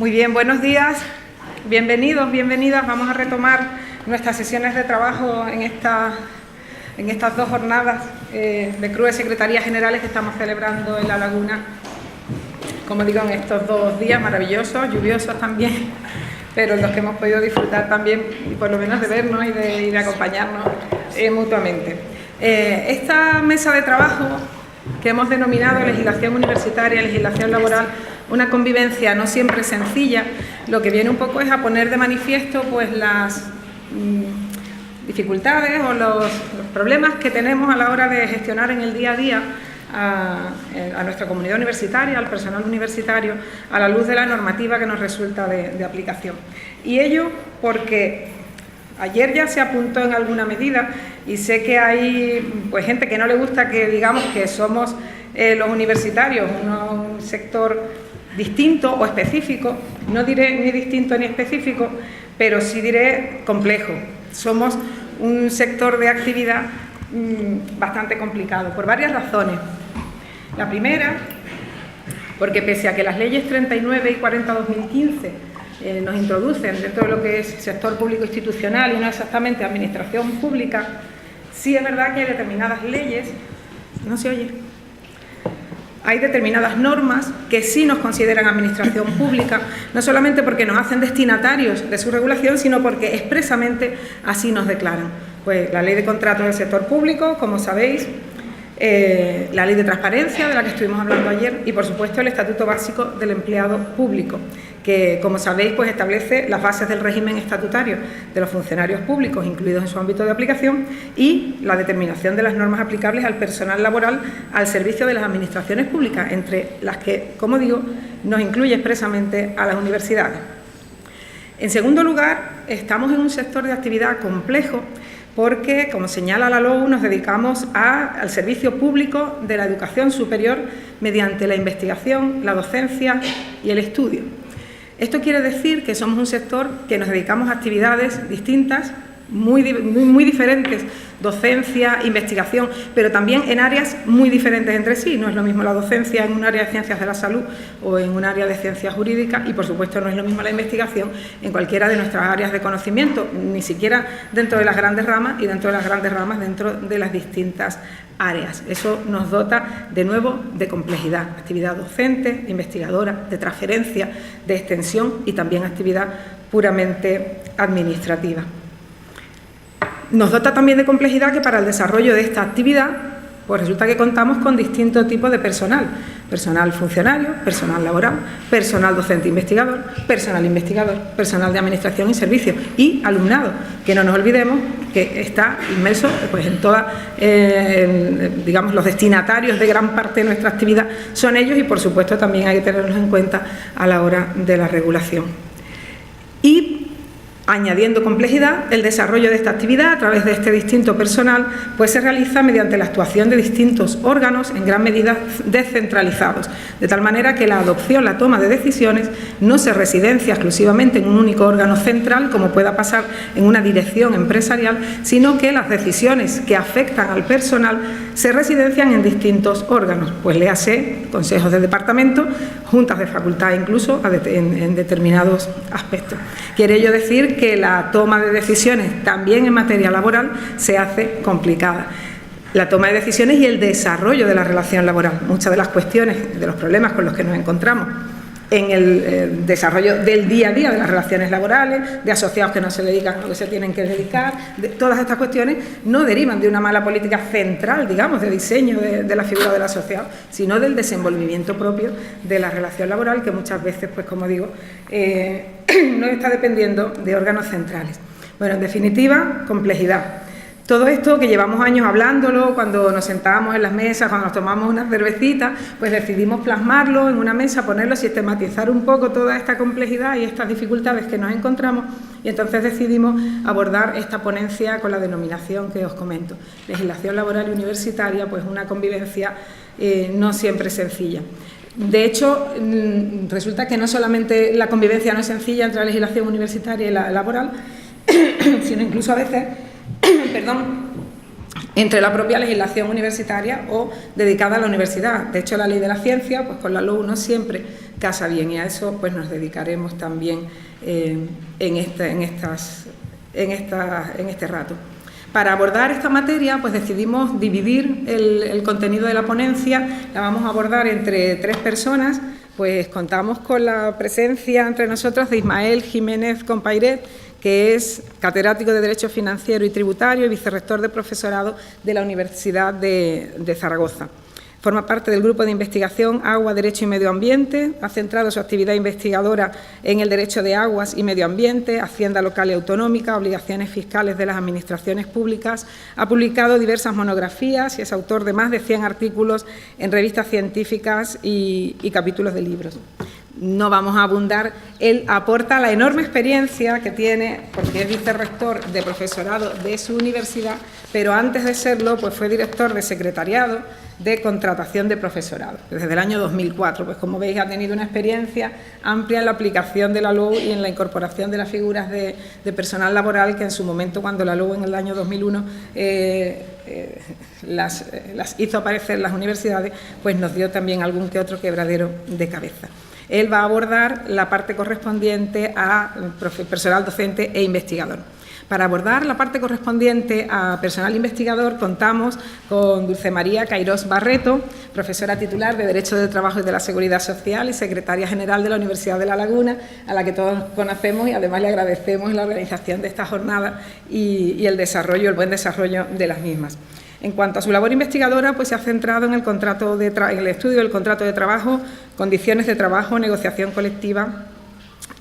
Muy bien, buenos días, bienvenidos, bienvenidas. Vamos a retomar nuestras sesiones de trabajo en estas dos jornadas de CRUE Secretarías Generales que estamos celebrando en La Laguna, como digo, en estos 2 días maravillosos, lluviosos también, pero en los que hemos podido disfrutar también, por lo menos de vernos y de acompañarnos mutuamente. Esta mesa de trabajo que hemos denominado legislación universitaria, legislación laboral, una convivencia no siempre sencilla, lo que viene un poco es a poner de manifiesto pues las dificultades o los problemas que tenemos a la hora de gestionar en el día a día a nuestra comunidad universitaria, al personal universitario, a la luz de la normativa que nos resulta de aplicación. Y ello porque ayer ya se apuntó en alguna medida y sé que hay pues gente que no le gusta que digamos que somos los universitarios un sector distinto o específico, no diré ni distinto ni específico, pero sí diré complejo. Somos un sector de actividad bastante complicado, por varias razones. La primera, porque pese a que las leyes 39 y 40/2015 nos introducen dentro de lo que es sector público institucional y no exactamente administración pública, sí es verdad que hay determinadas leyes, no se oye, hay determinadas normas que sí nos consideran administración pública, no solamente porque nos hacen destinatarios de su regulación, sino porque expresamente así nos declaran. Pues la Ley de Contratos del Sector Público, como sabéis, la Ley de Transparencia, de la que estuvimos hablando ayer, y por supuesto el Estatuto Básico del Empleado Público, que como sabéis pues establece las bases del régimen estatutario de los funcionarios públicos incluidos en su ámbito de aplicación y la determinación de las normas aplicables al personal laboral al servicio de las administraciones públicas, entre las que, como digo, nos incluye expresamente a las universidades. En segundo lugar, estamos en un sector de actividad complejo porque, como señala la LOU, nos dedicamos al servicio público de la educación superior mediante la investigación, la docencia y el estudio. Esto quiere decir que somos un sector que nos dedicamos a actividades distintas, muy diferentes, docencia, investigación, pero también en áreas muy diferentes entre sí. No es lo mismo la docencia en un área de ciencias de la salud o en un área de ciencias jurídicas y, por supuesto, no es lo mismo la investigación en cualquiera de nuestras áreas de conocimiento, ni siquiera dentro de las grandes ramas y dentro de las grandes ramas dentro de las distintas áreas. Eso nos dota, de nuevo, de complejidad, actividad docente, investigadora, de transferencia, de extensión y también actividad puramente administrativa. Nos dota también de complejidad que para el desarrollo de esta actividad pues resulta que contamos con distintos tipos de personal funcionario, personal laboral, personal docente investigador, personal de administración y servicios y alumnado, que no nos olvidemos que está inmerso pues en toda, digamos, los destinatarios de gran parte de nuestra actividad son ellos y por supuesto también hay que tenerlos en cuenta a la hora de la regulación. Y añadiendo complejidad, el desarrollo de esta actividad a través de este distinto personal pues se realiza mediante la actuación de distintos órganos en gran medida descentralizados, de tal manera que la adopción, la toma de decisiones no se residencia exclusivamente en un único órgano central como pueda pasar en una dirección empresarial, sino que las decisiones que afectan al personal se residencian en distintos órganos, pues léase consejos de departamento, juntas de facultad incluso en determinados aspectos. Quiere ello decir que la toma de decisiones también en materia laboral se hace complicada. La toma de decisiones y el desarrollo de la relación laboral. Muchas de las cuestiones, de los problemas con los que nos encontramos en el desarrollo del día a día de las relaciones laborales, de asociados que no se dedican a lo que se tienen que dedicar, todas estas cuestiones no derivan de una mala política central, digamos, de diseño de la figura del asociado, sino del desenvolvimiento propio de la relación laboral que muchas veces, pues como digo, no está dependiendo de órganos centrales. Bueno, en definitiva, complejidad. Todo esto que llevamos años hablándolo, cuando nos sentábamos en las mesas, cuando nos tomamos unas cervecitas, pues decidimos plasmarlo en una mesa, ponerlo, sistematizar un poco toda esta complejidad y estas dificultades que nos encontramos y entonces decidimos abordar esta ponencia con la denominación que os comento. Legislación laboral y universitaria, pues una convivencia no siempre sencilla. De hecho, resulta que no solamente la convivencia no es sencilla entre la legislación universitaria y la laboral, sino incluso a veces entre la propia legislación universitaria o dedicada a la universidad. De hecho, la ley de la ciencia, pues con la LOU no siempre casa bien, y a eso pues nos dedicaremos también en este rato. Para abordar esta materia, pues decidimos dividir el contenido de la ponencia. La vamos a abordar entre 3 personas. Pues contamos con la presencia entre nosotros de Ismael Jiménez Compairet, que es catedrático de Derecho Financiero y Tributario y vicerrector de profesorado de la Universidad de Zaragoza. Forma parte del grupo de investigación Agua, Derecho y Medio Ambiente. Ha centrado su actividad investigadora en el derecho de aguas y medio ambiente, hacienda local y autonómica, obligaciones fiscales de las administraciones públicas. Ha publicado diversas monografías y es autor de más de 100 artículos en revistas científicas y capítulos de libros. No vamos a abundar, él aporta la enorme experiencia que tiene, porque es vicerrector de profesorado de su universidad, pero antes de serlo, pues fue director de secretariado de contratación de profesorado, desde el año 2004. Pues como veis, ha tenido una experiencia amplia en la aplicación de la LOU y en la incorporación de las figuras de personal laboral que en su momento, cuando la LOU en el año 2001 las hizo aparecer en las universidades, pues nos dio también algún que otro quebradero de cabeza. Él va a abordar la parte correspondiente a personal docente e investigador. Para abordar la parte correspondiente a personal investigador, contamos con Dulce María Cairós Barreto, profesora titular de Derecho del Trabajo y de la Seguridad Social y secretaria general de la Universidad de La Laguna, a la que todos conocemos y además le agradecemos la organización de esta jornada y el buen desarrollo de las mismas. En cuanto a su labor investigadora, pues se ha centrado en el estudio del contrato de trabajo, condiciones de trabajo, negociación colectiva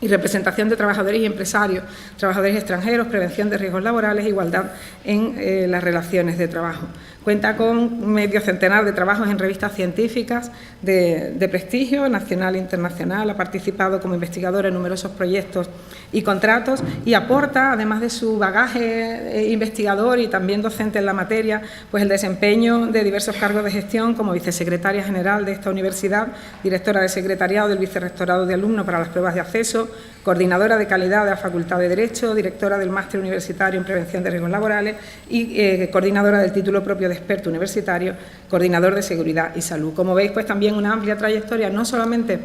y representación de trabajadores y empresarios, trabajadores extranjeros, prevención de riesgos laborales e igualdad en las relaciones de trabajo. Cuenta con medio centenar de trabajos en revistas científicas de prestigio nacional e internacional. Ha participado como investigadora en numerosos proyectos y contratos y aporta, además de su bagaje investigador y también docente en la materia, pues el desempeño de diversos cargos de gestión como vicesecretaria general de esta universidad, directora de secretariado del vicerrectorado de alumnos para las pruebas de acceso, coordinadora de calidad de la Facultad de Derecho, directora del máster universitario en prevención de riesgos laborales y coordinadora del título propio de experto universitario, coordinador de seguridad y salud. Como veis, pues también una amplia trayectoria, no solamente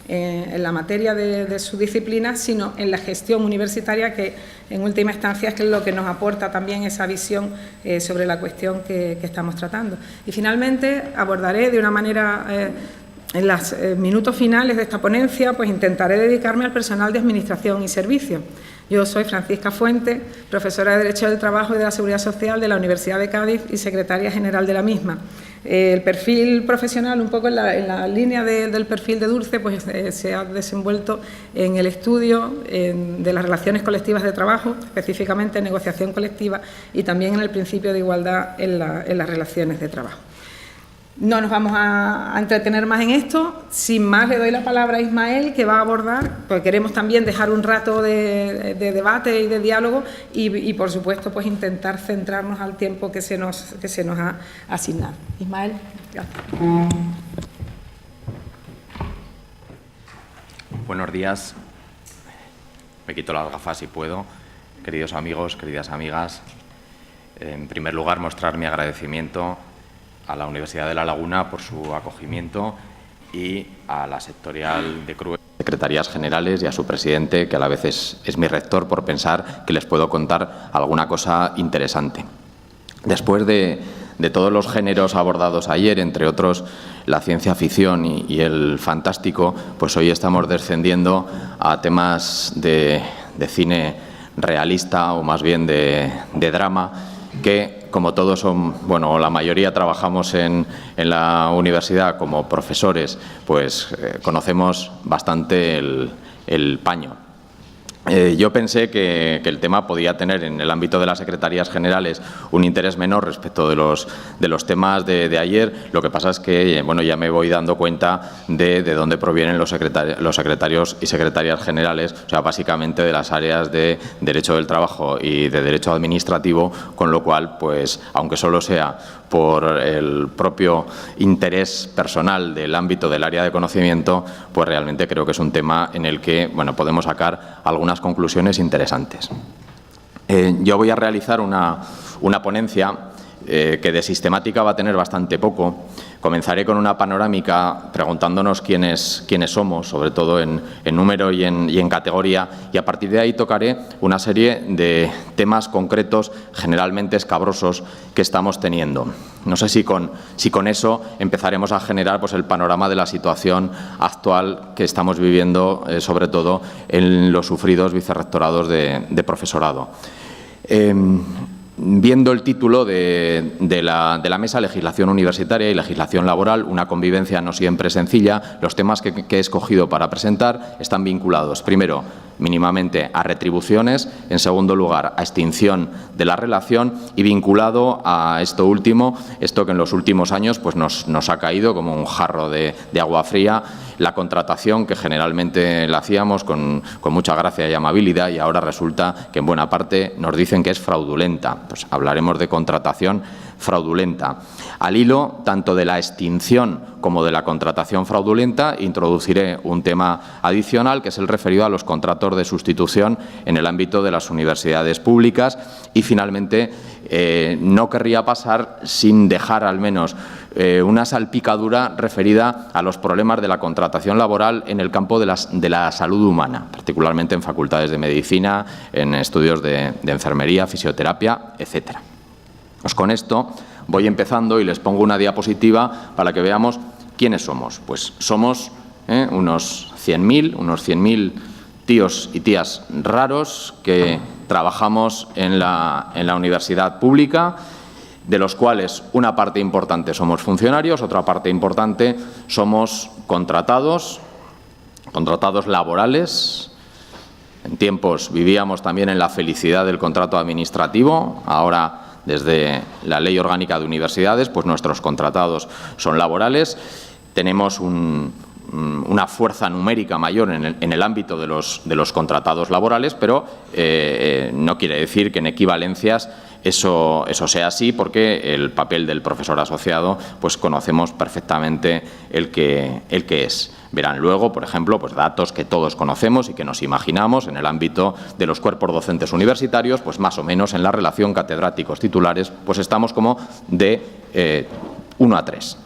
en la materia de su disciplina, sino en la gestión universitaria, que en última instancia es lo que nos aporta también esa visión sobre la cuestión que estamos tratando. Y finalmente abordaré de una manera, en los minutos finales de esta ponencia, pues intentaré dedicarme al personal de Administración y Servicios. Yo soy Francisca Fuente, profesora de Derecho del Trabajo y de la Seguridad Social de la Universidad de Cádiz y secretaria general de la misma. El perfil profesional, un poco en la línea del perfil de Dulce, pues se ha desenvuelto en el estudio de las relaciones colectivas de trabajo, específicamente en negociación colectiva, y también en el principio de igualdad en las relaciones de trabajo. No nos vamos a entretener más en esto. Sin más, le doy la palabra a Ismael, que va a abordar, porque queremos también dejar un rato de debate y de diálogo y por supuesto, pues intentar centrarnos al tiempo que se nos ha asignado. Ismael, gracias. Buenos días. Me quito las gafas si puedo. Queridos amigos, queridas amigas, en primer lugar, mostrar mi agradecimiento a la Universidad de La Laguna por su acogimiento y a la sectorial de CRUE, secretarías generales, y a su presidente, que a la vez es mi rector, por pensar que les puedo contar alguna cosa interesante. Después de todos los géneros abordados ayer, entre otros la ciencia ficción y el fantástico, pues hoy estamos descendiendo a temas de cine realista, o más bien de drama, que, como todos son, bueno, la mayoría trabajamos en la universidad como profesores, pues conocemos bastante el paño. Yo pensé que el tema podía tener en el ámbito de las secretarías generales un interés menor respecto de los temas de ayer. Lo que pasa es que, bueno, ya me voy dando cuenta de dónde provienen los secretarios y secretarias generales, o sea, básicamente de las áreas de Derecho del Trabajo y de Derecho Administrativo, con lo cual, pues, aunque solo sea por el propio interés personal del ámbito del área de conocimiento, pues realmente creo que es un tema en el que, bueno, podemos sacar algunas conclusiones interesantes. Yo voy a realizar una ponencia que de sistemática va a tener bastante poco. Comenzaré con una panorámica preguntándonos quiénes somos, sobre todo en número y en categoría, y a partir de ahí tocaré una serie de temas concretos, generalmente escabrosos, que estamos teniendo. No sé si con eso empezaremos a generar pues, el panorama de la situación actual que estamos viviendo, sobre todo en los sufridos vicerrectorados de profesorado. Viendo el título de la mesa, legislación universitaria y legislación laboral, una convivencia no siempre sencilla, los temas que he escogido para presentar están vinculados, primero, mínimamente a retribuciones, en segundo lugar, a extinción de la relación y vinculado a esto último, esto que en los últimos años pues nos ha caído como un jarro de agua fría, la contratación que generalmente la hacíamos con mucha gracia y amabilidad y ahora resulta que en buena parte nos dicen que es fraudulenta. Pues hablaremos de contratación fraudulenta. Al hilo tanto de la extinción como de la contratación fraudulenta, introduciré un tema adicional que es el referido a los contratos de sustitución en el ámbito de las universidades públicas y finalmente no querría pasar sin dejar al menos una salpicadura referida a los problemas de la contratación laboral en el campo de la salud humana, particularmente en facultades de medicina, en estudios de enfermería, fisioterapia, etcétera. Pues con esto voy empezando y les pongo una diapositiva para que veamos quiénes somos. Pues somos unos 100.000 tíos y tías raros que trabajamos en la universidad pública, de los cuales una parte importante somos funcionarios, otra parte importante somos contratados laborales. En tiempos vivíamos también en la felicidad del contrato administrativo, ahora desde la Ley Orgánica de Universidades, pues nuestros contratados son laborales. Tenemos una fuerza numérica mayor en el ámbito de los contratados laborales, pero no quiere decir que en equivalencias eso sea así, porque el papel del profesor asociado pues conocemos perfectamente el que es. Verán luego, por ejemplo, pues datos que todos conocemos y que nos imaginamos en el ámbito de los cuerpos docentes universitarios, pues más o menos en la relación catedráticos titulares, pues estamos como de 1 a 3.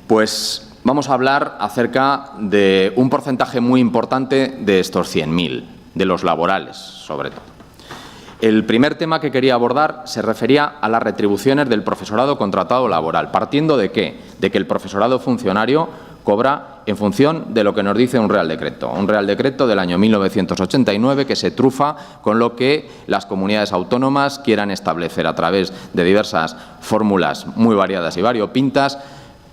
Pues vamos a hablar acerca de un porcentaje muy importante de estos 100.000, de los laborales, sobre todo. El primer tema que quería abordar se refería a las retribuciones del profesorado contratado laboral. ¿Partiendo de qué? De que el profesorado funcionario cobra en función de lo que nos dice un Real Decreto del año 1989 que se trufa con lo que las comunidades autónomas quieran establecer a través de diversas fórmulas muy variadas y variopintas,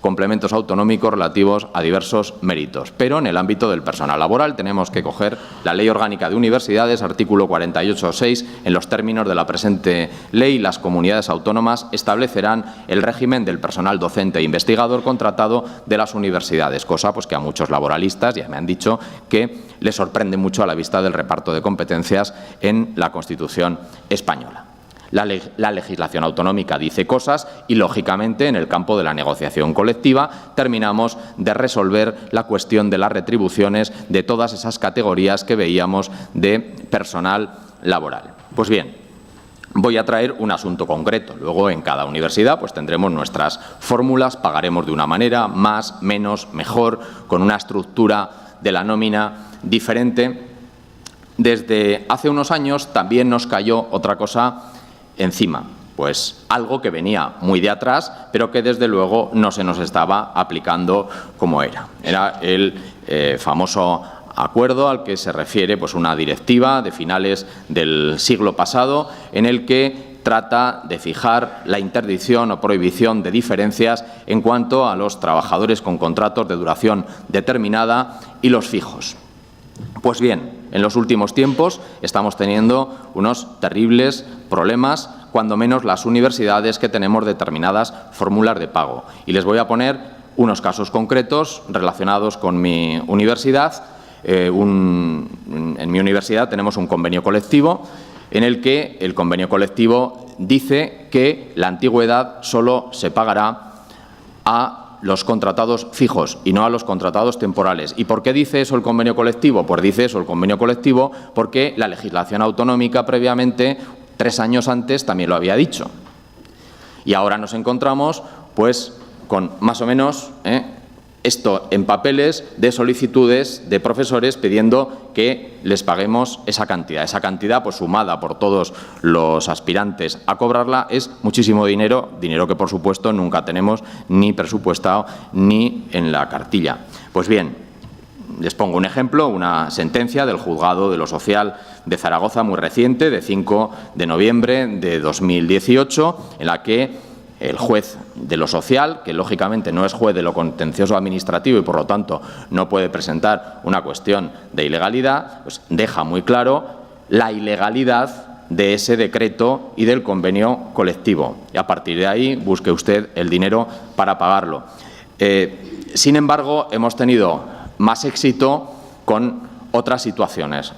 complementos autonómicos relativos a diversos méritos. Pero en el ámbito del personal laboral tenemos que coger la Ley Orgánica de Universidades, artículo 48.6, en los términos de la presente ley, las comunidades autónomas establecerán el régimen del personal docente e investigador contratado de las universidades, cosa pues que a muchos laboralistas ya me han dicho que les sorprende mucho a la vista del reparto de competencias en la Constitución española. La legislación autonómica dice cosas y, lógicamente, en el campo de la negociación colectiva terminamos de resolver la cuestión de las retribuciones de todas esas categorías que veíamos de personal laboral. Pues bien, voy a traer un asunto concreto. Luego, en cada universidad pues tendremos nuestras fórmulas, pagaremos de una manera, más, menos, mejor, con una estructura de la nómina diferente. Desde hace unos años también nos cayó otra cosa encima, pues algo que venía muy de atrás, pero que desde luego no se nos estaba aplicando como era. Era el famoso acuerdo al que se refiere pues una directiva de finales del siglo pasado en el que trata de fijar la interdicción o prohibición de diferencias en cuanto a los trabajadores con contratos de duración determinada y los fijos. Pues bien, en los últimos tiempos estamos teniendo unos terribles problemas, cuando menos las universidades que tenemos determinadas fórmulas de pago. Y les voy a poner unos casos concretos relacionados con mi universidad. En mi universidad tenemos un convenio colectivo en el que el convenio colectivo dice que la antigüedad solo se pagará a los contratados fijos y no a los contratados temporales. ¿Y por qué dice eso el convenio colectivo? Pues dice eso el convenio colectivo porque la legislación autonómica previamente, 3 años antes, también lo había dicho. Y ahora nos encontramos pues con más o menos esto en papeles de solicitudes de profesores pidiendo que les paguemos esa cantidad. Esa cantidad, pues sumada por todos los aspirantes a cobrarla, es muchísimo dinero, dinero que por supuesto nunca tenemos ni presupuestado ni en la cartilla. Pues bien, les pongo un ejemplo, una sentencia del Juzgado de lo Social de Zaragoza muy reciente, de 5 de noviembre de 2018, en la que el juez de lo social, que lógicamente no es juez de lo contencioso administrativo y por lo tanto no puede presentar una cuestión de ilegalidad, pues deja muy claro la ilegalidad de ese decreto y del convenio colectivo. Y a partir de ahí busque usted el dinero para pagarlo. Sin embargo, hemos tenido más éxito con otras situaciones.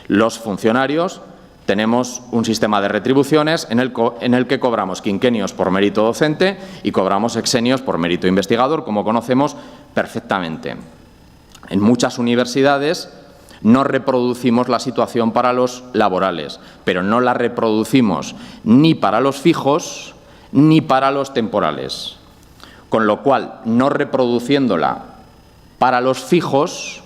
Los funcionarios tenemos un sistema de retribuciones en el que cobramos quinquenios por mérito docente y cobramos exenios por mérito investigador, como conocemos perfectamente. En muchas universidades no reproducimos la situación para los laborales, pero no la reproducimos ni para los fijos ni para los temporales. Con lo cual, no reproduciéndola para los fijos,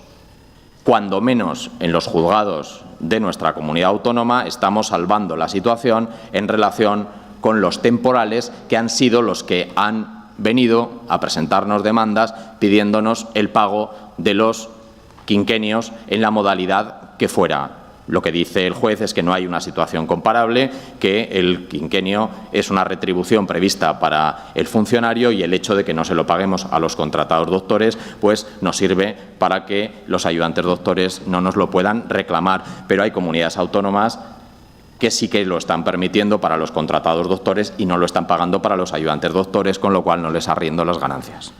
cuando menos en los juzgados de nuestra comunidad autónoma, estamos salvando la situación en relación con los temporales, que han sido los que han venido a presentarnos demandas pidiéndonos el pago de los quinquenios en la modalidad que fuera. Lo que dice el juez es que no hay una situación comparable, que el quinquenio es una retribución prevista para el funcionario y el hecho de que no se lo paguemos a los contratados doctores pues nos sirve para que los ayudantes doctores no nos lo puedan reclamar. Pero hay comunidades autónomas que sí que lo están permitiendo para los contratados doctores y no lo están pagando para los ayudantes doctores, con lo cual no les arriendo las ganancias.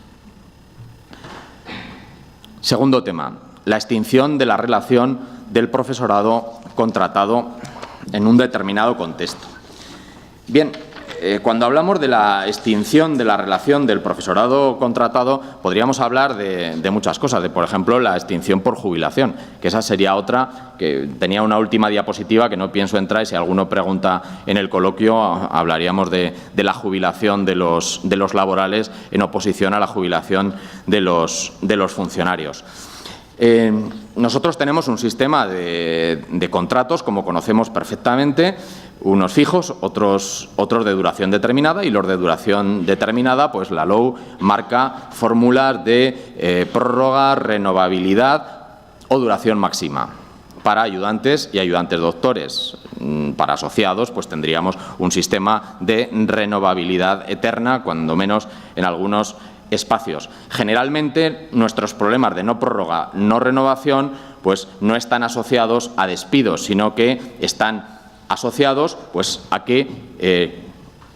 Segundo tema, la extinción de la relación del profesorado contratado en un determinado contexto. Bien, cuando hablamos de la extinción de la relación del profesorado contratado, podríamos hablar de muchas cosas, de, por ejemplo, la extinción por jubilación, que esa sería otra, que tenía una última diapositiva que no pienso entrar y si alguno pregunta en el coloquio hablaríamos de la jubilación de los laborales en oposición a la jubilación de los funcionarios. Nosotros tenemos un sistema de contratos, como conocemos perfectamente, unos fijos, otros de duración determinada, y los de duración determinada, pues la LOU marca fórmulas de prórroga, renovabilidad o duración máxima para ayudantes y ayudantes doctores. Para asociados, pues tendríamos un sistema de renovabilidad eterna, cuando menos en algunos espacios. Generalmente, nuestros problemas de no prórroga, no renovación, pues no están asociados a despidos, sino que están asociados pues a que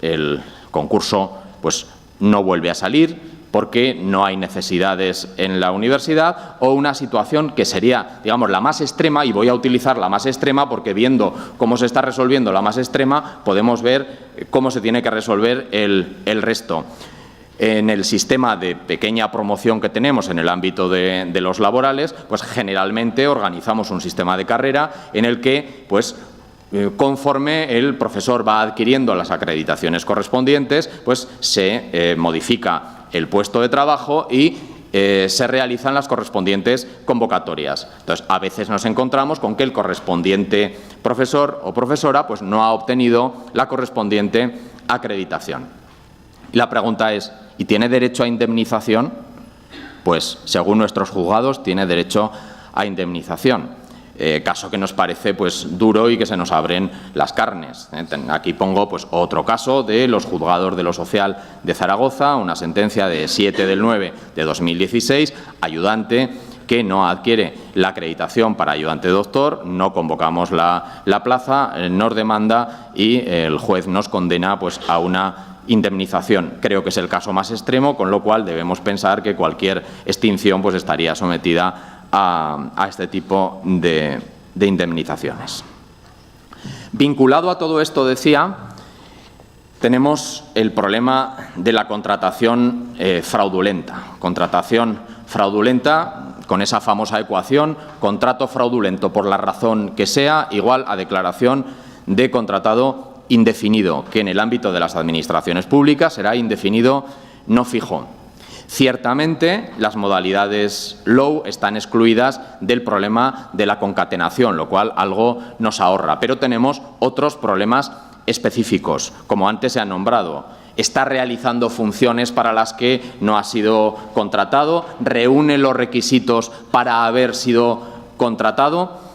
el concurso pues no vuelve a salir porque no hay necesidades en la universidad, o una situación que sería, digamos, la más extrema, y voy a utilizar la más extrema porque viendo cómo se está resolviendo la más extrema podemos ver cómo se tiene que resolver el resto. En el sistema de pequeña promoción que tenemos en el ámbito de los laborales, pues generalmente organizamos un sistema de carrera en el que, pues, conforme el profesor va adquiriendo las acreditaciones correspondientes, pues se modifica el puesto de trabajo y se realizan las correspondientes convocatorias. Entonces, a veces nos encontramos con que el correspondiente profesor o profesora pues no ha obtenido la correspondiente acreditación. Y la pregunta es, ¿y tiene derecho a indemnización? Pues, según nuestros juzgados, tiene derecho a indemnización. Caso que nos parece pues duro y que se nos abren las carnes. Aquí pongo pues otro caso de los juzgados de lo social de Zaragoza, una sentencia de 7/9 de 2016, ayudante que no adquiere la acreditación para ayudante doctor, no convocamos la plaza, nos demanda y el juez nos condena pues a una indemnización. Creo que es el caso más extremo, con lo cual debemos pensar que cualquier extinción pues estaría sometida a este tipo de indemnizaciones. Vinculado a todo esto, decía, tenemos el problema de la contratación fraudulenta. Contratación fraudulenta con esa famosa ecuación, contrato fraudulento por la razón que sea, igual a declaración de contratado indefinido, que en el ámbito de las administraciones públicas será indefinido no fijo. Ciertamente, las modalidades low están excluidas del problema de la concatenación, lo cual algo nos ahorra. Pero tenemos otros problemas específicos, como antes se han nombrado. Está realizando funciones para las que no ha sido contratado, reúne los requisitos para haber sido contratado.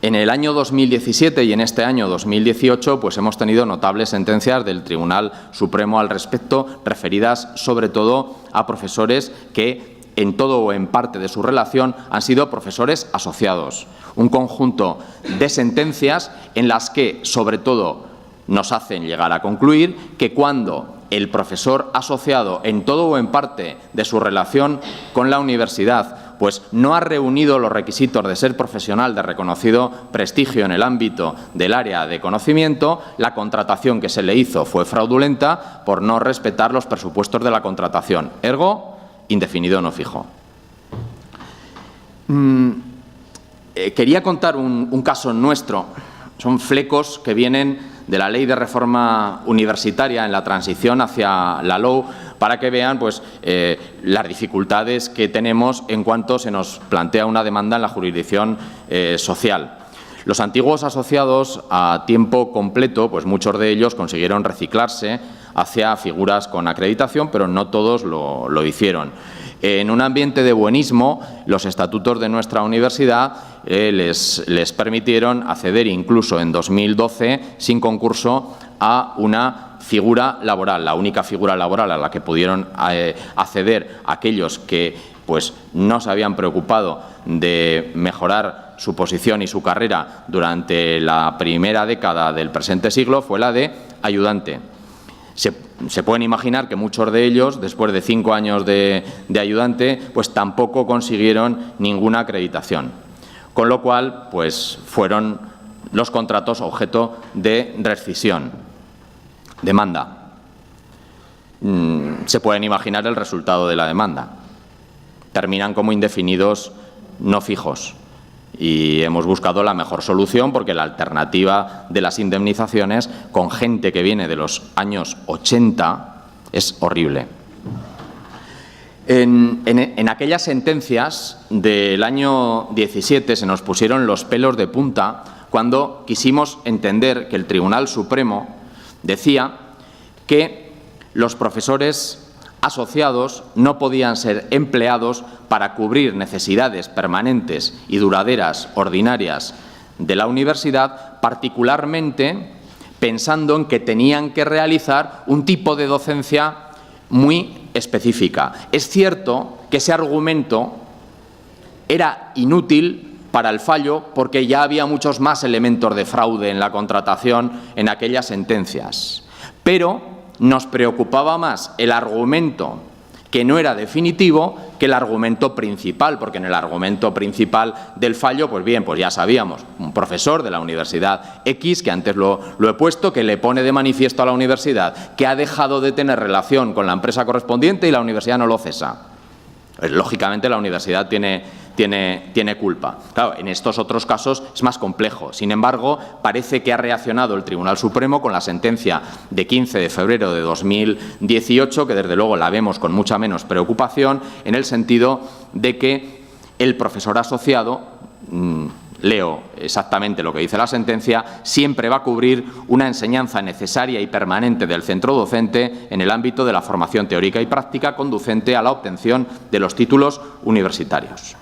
En el año 2017 y en este año 2018 pues hemos tenido notables sentencias del Tribunal Supremo al respecto, referidas sobre todo a profesores que en todo o en parte de su relación han sido profesores asociados. Un conjunto de sentencias en las que sobre todo nos hacen llegar a concluir que cuando el profesor asociado en todo o en parte de su relación con la universidad pues no ha reunido los requisitos de ser profesional de reconocido prestigio en el ámbito del área de conocimiento, la contratación que se le hizo fue fraudulenta por no respetar los presupuestos de la contratación. Ergo, indefinido no fijo. Quería contar un caso nuestro. Son flecos que vienen de la Ley de Reforma Universitaria en la transición hacia la LOU, para que vean pues, las dificultades que tenemos en cuanto se nos plantea una demanda en la jurisdicción social. Los antiguos asociados a tiempo completo, pues muchos de ellos consiguieron reciclarse hacia figuras con acreditación, pero no todos lo hicieron. En un ambiente de buenismo, los estatutos de nuestra universidad les permitieron acceder incluso en 2012, sin concurso, a una figura laboral, la única figura laboral a la que pudieron acceder aquellos que pues, no se habían preocupado de mejorar su posición y su carrera durante la primera década del presente siglo, fue la de ayudante. Se pueden imaginar que muchos de ellos, después de 5 años de ayudante, pues tampoco consiguieron ninguna acreditación. Con lo cual, pues fueron los contratos objeto de rescisión, demanda. Se pueden imaginar el resultado de la demanda. Terminan como indefinidos no fijos. Y hemos buscado la mejor solución porque la alternativa de las indemnizaciones con gente que viene de los años 80 es horrible. En aquellas sentencias del año 17 se nos pusieron los pelos de punta cuando quisimos entender que el Tribunal Supremo decía que los profesores asociados no podían ser empleados para cubrir necesidades permanentes y duraderas ordinarias de la universidad, particularmente pensando en que tenían que realizar un tipo de docencia muy específica. Es cierto que ese argumento era inútil para el fallo porque ya había muchos más elementos de fraude en la contratación en aquellas sentencias, pero nos preocupaba más el argumento que no era definitivo que el argumento principal, porque en el argumento principal del fallo, pues bien, pues ya sabíamos, un profesor de la Universidad X, que antes lo he puesto, que le pone de manifiesto a la universidad que ha dejado de tener relación con la empresa correspondiente y la universidad no lo cesa. Lógicamente la universidad tiene culpa. Claro, en estos otros casos es más complejo. Sin embargo, parece que ha reaccionado el Tribunal Supremo con la sentencia de 15 de febrero de 2018, que desde luego la vemos con mucha menos preocupación, en el sentido de que el profesor asociado, leo exactamente lo que dice la sentencia, siempre va a cubrir una enseñanza necesaria y permanente del centro docente en el ámbito de la formación teórica y práctica conducente a la obtención de los títulos universitarios.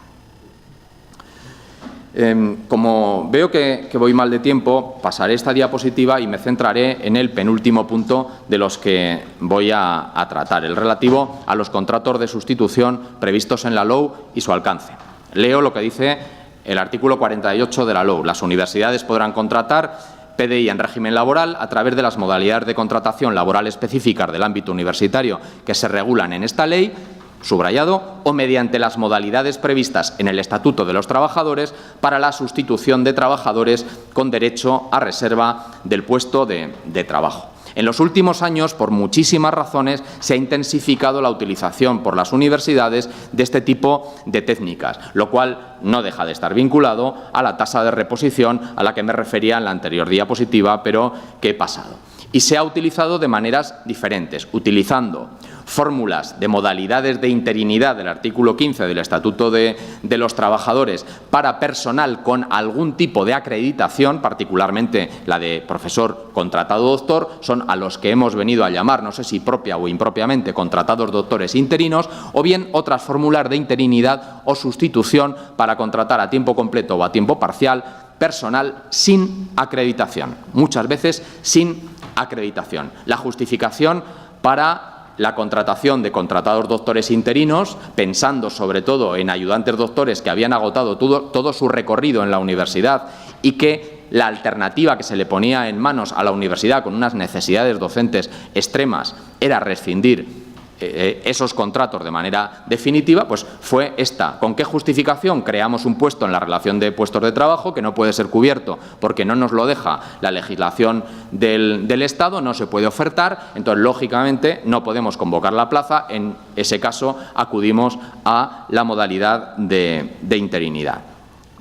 Como veo que voy mal de tiempo, pasaré esta diapositiva y me centraré en el penúltimo punto de los que voy a tratar, el relativo a los contratos de sustitución previstos en la LOU y su alcance. Leo lo que dice el artículo 48 de la LOU. Las universidades podrán contratar PDI en régimen laboral a través de las modalidades de contratación laboral específicas del ámbito universitario que se regulan en esta ley, subrayado, o mediante las modalidades previstas en el Estatuto de los Trabajadores para la sustitución de trabajadores con derecho a reserva del puesto de trabajo. En los últimos años, por muchísimas razones, se ha intensificado la utilización por las universidades de este tipo de técnicas, lo cual no deja de estar vinculado a la tasa de reposición a la que me refería en la anterior diapositiva, pero que he pasado. Y se ha utilizado de maneras diferentes, utilizando fórmulas de modalidades de interinidad del artículo 15 del Estatuto de los Trabajadores para personal con algún tipo de acreditación, particularmente la de profesor contratado doctor, son a los que hemos venido a llamar, no sé si propia o impropiamente, contratados doctores interinos, o bien otras fórmulas de interinidad o sustitución para contratar a tiempo completo o a tiempo parcial personal sin acreditación, muchas veces sin acreditación. La justificación para la contratación de contratados doctores interinos, pensando sobre todo en ayudantes doctores que habían agotado todo su recorrido en la universidad y que la alternativa que se le ponía en manos a la universidad con unas necesidades docentes extremas era rescindir esos contratos de manera definitiva, pues fue esta. ¿Con qué justificación? Creamos un puesto en la relación de puestos de trabajo que no puede ser cubierto porque no nos lo deja la legislación del Estado, no se puede ofertar, entonces lógicamente no podemos convocar la plaza, en ese caso acudimos a la modalidad de interinidad.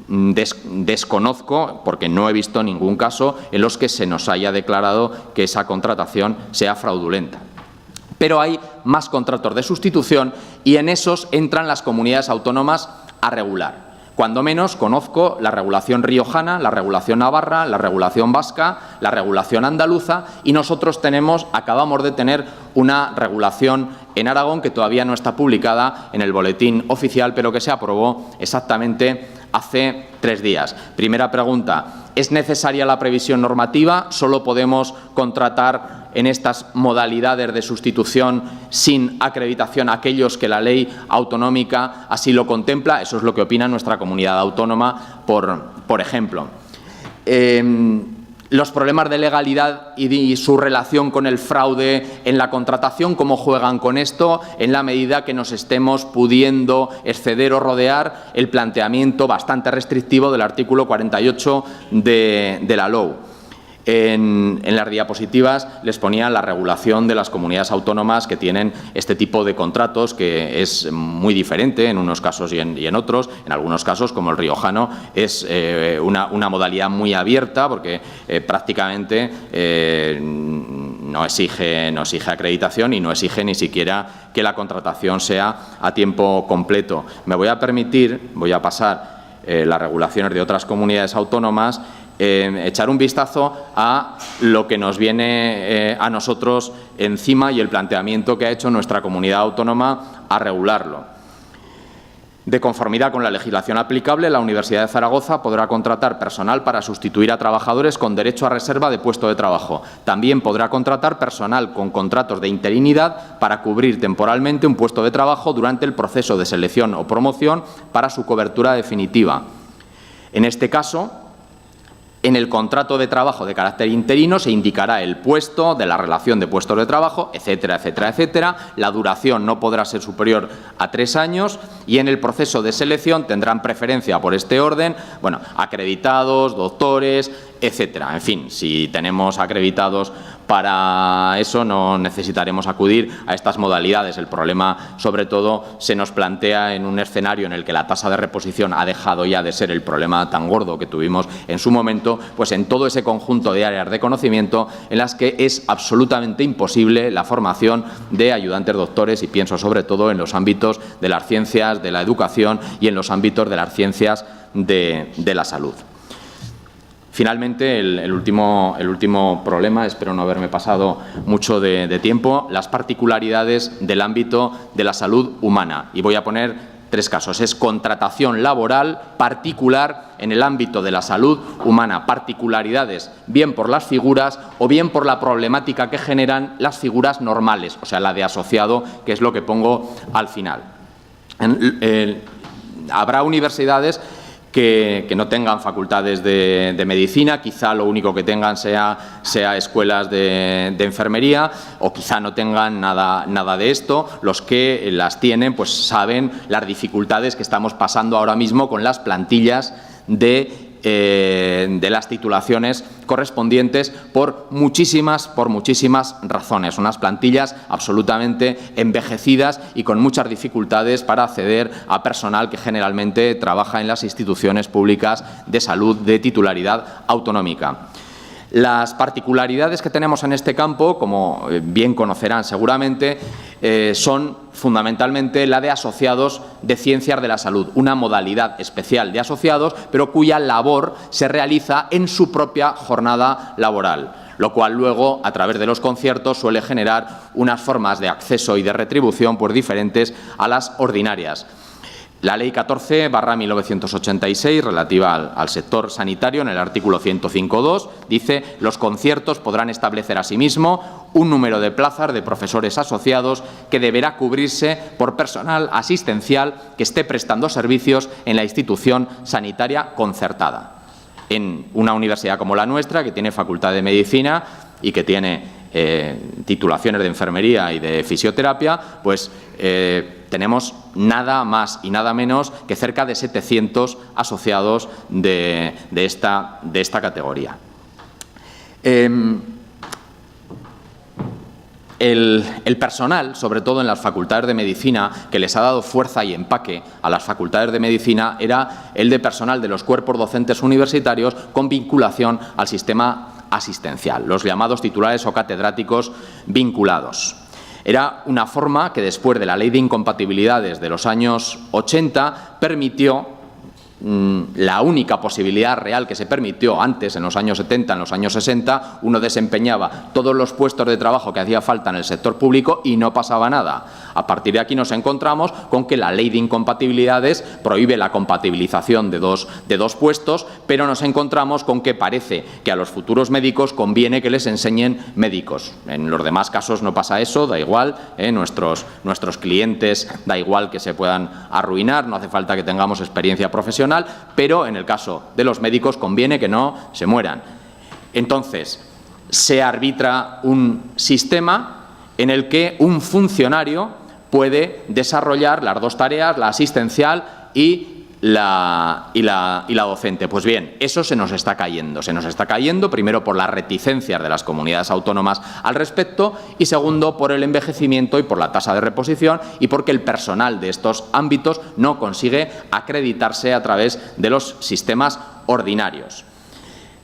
Desconozco, porque no he visto ningún caso en los que se nos haya declarado que esa contratación sea fraudulenta. Pero hay más contratos de sustitución y en esos entran las comunidades autónomas a regular. Cuando menos conozco la regulación riojana, la regulación navarra, la regulación vasca, la regulación andaluza y nosotros acabamos de tener una regulación en Aragón que todavía no está publicada en el boletín oficial, pero que se aprobó exactamente hace 3 días. Primera pregunta, ¿es necesaria la previsión normativa? ¿Solo podemos contratar en estas modalidades de sustitución sin acreditación a aquellos que la ley autonómica así lo contempla? Eso es lo que opina nuestra comunidad autónoma, por ejemplo. Los problemas de legalidad y su relación con el fraude en la contratación, cómo juegan con esto en la medida que nos estemos pudiendo exceder o rodear el planteamiento bastante restrictivo del artículo 48 de la LOU. En las diapositivas les ponía la regulación de las comunidades autónomas que tienen este tipo de contratos, que es muy diferente en unos casos y en otros. En algunos casos, como el riojano, es una modalidad muy abierta porque prácticamente no exige acreditación y no exige ni siquiera que la contratación sea a tiempo completo. Me voy a pasar las regulaciones de otras comunidades autónomas, echar un vistazo a lo que nos viene a nosotros encima y el planteamiento que ha hecho nuestra comunidad autónoma a regularlo. De conformidad con la legislación aplicable, la Universidad de Zaragoza podrá contratar personal para sustituir a trabajadores con derecho a reserva de puesto de trabajo. También podrá contratar personal con contratos de interinidad para cubrir temporalmente un puesto de trabajo durante el proceso de selección o promoción para su cobertura definitiva. En este caso, en el contrato de trabajo de carácter interino se indicará el puesto de la relación de puestos de trabajo, etcétera, etcétera, etcétera. La duración no podrá ser superior a 3 años y en el proceso de selección tendrán preferencia por este orden, acreditados, doctores, etcétera. En fin, si tenemos acreditados para eso no necesitaremos acudir a estas modalidades. El problema, sobre todo, se nos plantea en un escenario en el que la tasa de reposición ha dejado ya de ser el problema tan gordo que tuvimos en su momento, pues en todo ese conjunto de áreas de conocimiento en las que es absolutamente imposible la formación de ayudantes doctores, y pienso sobre todo en los ámbitos de las ciencias de la educación y en los ámbitos de las ciencias de la salud. Finalmente, el último problema, espero no haberme pasado mucho de tiempo, las particularidades del ámbito de la salud humana. Y voy a poner 3 casos. Es contratación laboral particular en el ámbito de la salud humana. Particularidades bien por las figuras o bien por la problemática que generan las figuras normales, o sea, la de asociado, que es lo que pongo al final. Habrá universidades que no tengan facultades de medicina, quizá lo único que tengan sea escuelas de enfermería, o quizá no tengan nada de esto. Los que las tienen pues saben las dificultades que estamos pasando ahora mismo con las plantillas de de las titulaciones correspondientes por muchísimas razones. Unas plantillas absolutamente envejecidas y con muchas dificultades para acceder a personal que generalmente trabaja en las instituciones públicas de salud de titularidad autonómica. Las particularidades que tenemos en este campo, como bien conocerán seguramente, son fundamentalmente la de asociados de ciencias de la salud, una modalidad especial de asociados, pero cuya labor se realiza en su propia jornada laboral, lo cual luego, a través de los conciertos, suele generar unas formas de acceso y de retribución pues diferentes a las ordinarias. La Ley 14/1986, relativa al sector sanitario, en el artículo 105.2, dice: los conciertos podrán establecer asimismo un número de plazas de profesores asociados que deberá cubrirse por personal asistencial que esté prestando servicios en la institución sanitaria concertada. En una universidad como la nuestra, que tiene facultad de medicina y que tiene titulaciones de enfermería y de fisioterapia, pues tenemos nada más y nada menos que cerca de 700 asociados de esta categoría. El personal, sobre todo en las facultades de medicina, que les ha dado fuerza y empaque a las facultades de medicina, era el de personal de los cuerpos docentes universitarios con vinculación al sistema asistencial, los llamados titulares o catedráticos vinculados. Era una forma que, después de la Ley de Incompatibilidades de los años 80, permitió la única posibilidad real que se permitió antes, en los años 70, en los años 60, uno desempeñaba todos los puestos de trabajo que hacía falta en el sector público y no pasaba nada. A partir de aquí nos encontramos con que la Ley de Incompatibilidades prohíbe la compatibilización de dos puestos, pero nos encontramos con que parece que a los futuros médicos conviene que les enseñen médicos. En los demás casos no pasa eso, da igual, nuestros clientes da igual que se puedan arruinar, no hace falta que tengamos experiencia profesional, pero en el caso de los médicos conviene que no se mueran. Entonces, se arbitra un sistema en el que un funcionario puede desarrollar las dos tareas, la asistencial y la docente. Pues bien, eso se nos está cayendo. Se nos está cayendo, primero, por las reticencias de las comunidades autónomas al respecto y, segundo, por el envejecimiento y por la tasa de reposición y porque el personal de estos ámbitos no consigue acreditarse a través de los sistemas ordinarios.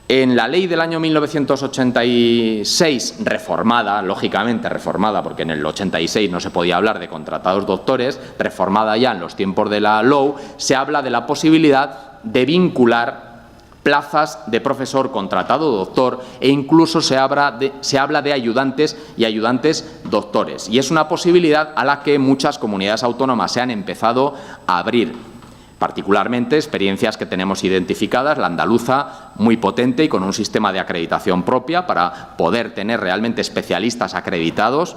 En la ley del año 1986, reformada, lógicamente reformada, porque en el 86 no se podía hablar de contratados doctores, reformada ya en los tiempos de la LOU, se habla de la posibilidad de vincular plazas de profesor contratado doctor e incluso se habla de ayudantes y ayudantes doctores. Y es una posibilidad a la que muchas comunidades autónomas se han empezado a abrir. Particularmente experiencias que tenemos identificadas, la andaluza, muy potente y con un sistema de acreditación propia para poder tener realmente especialistas acreditados,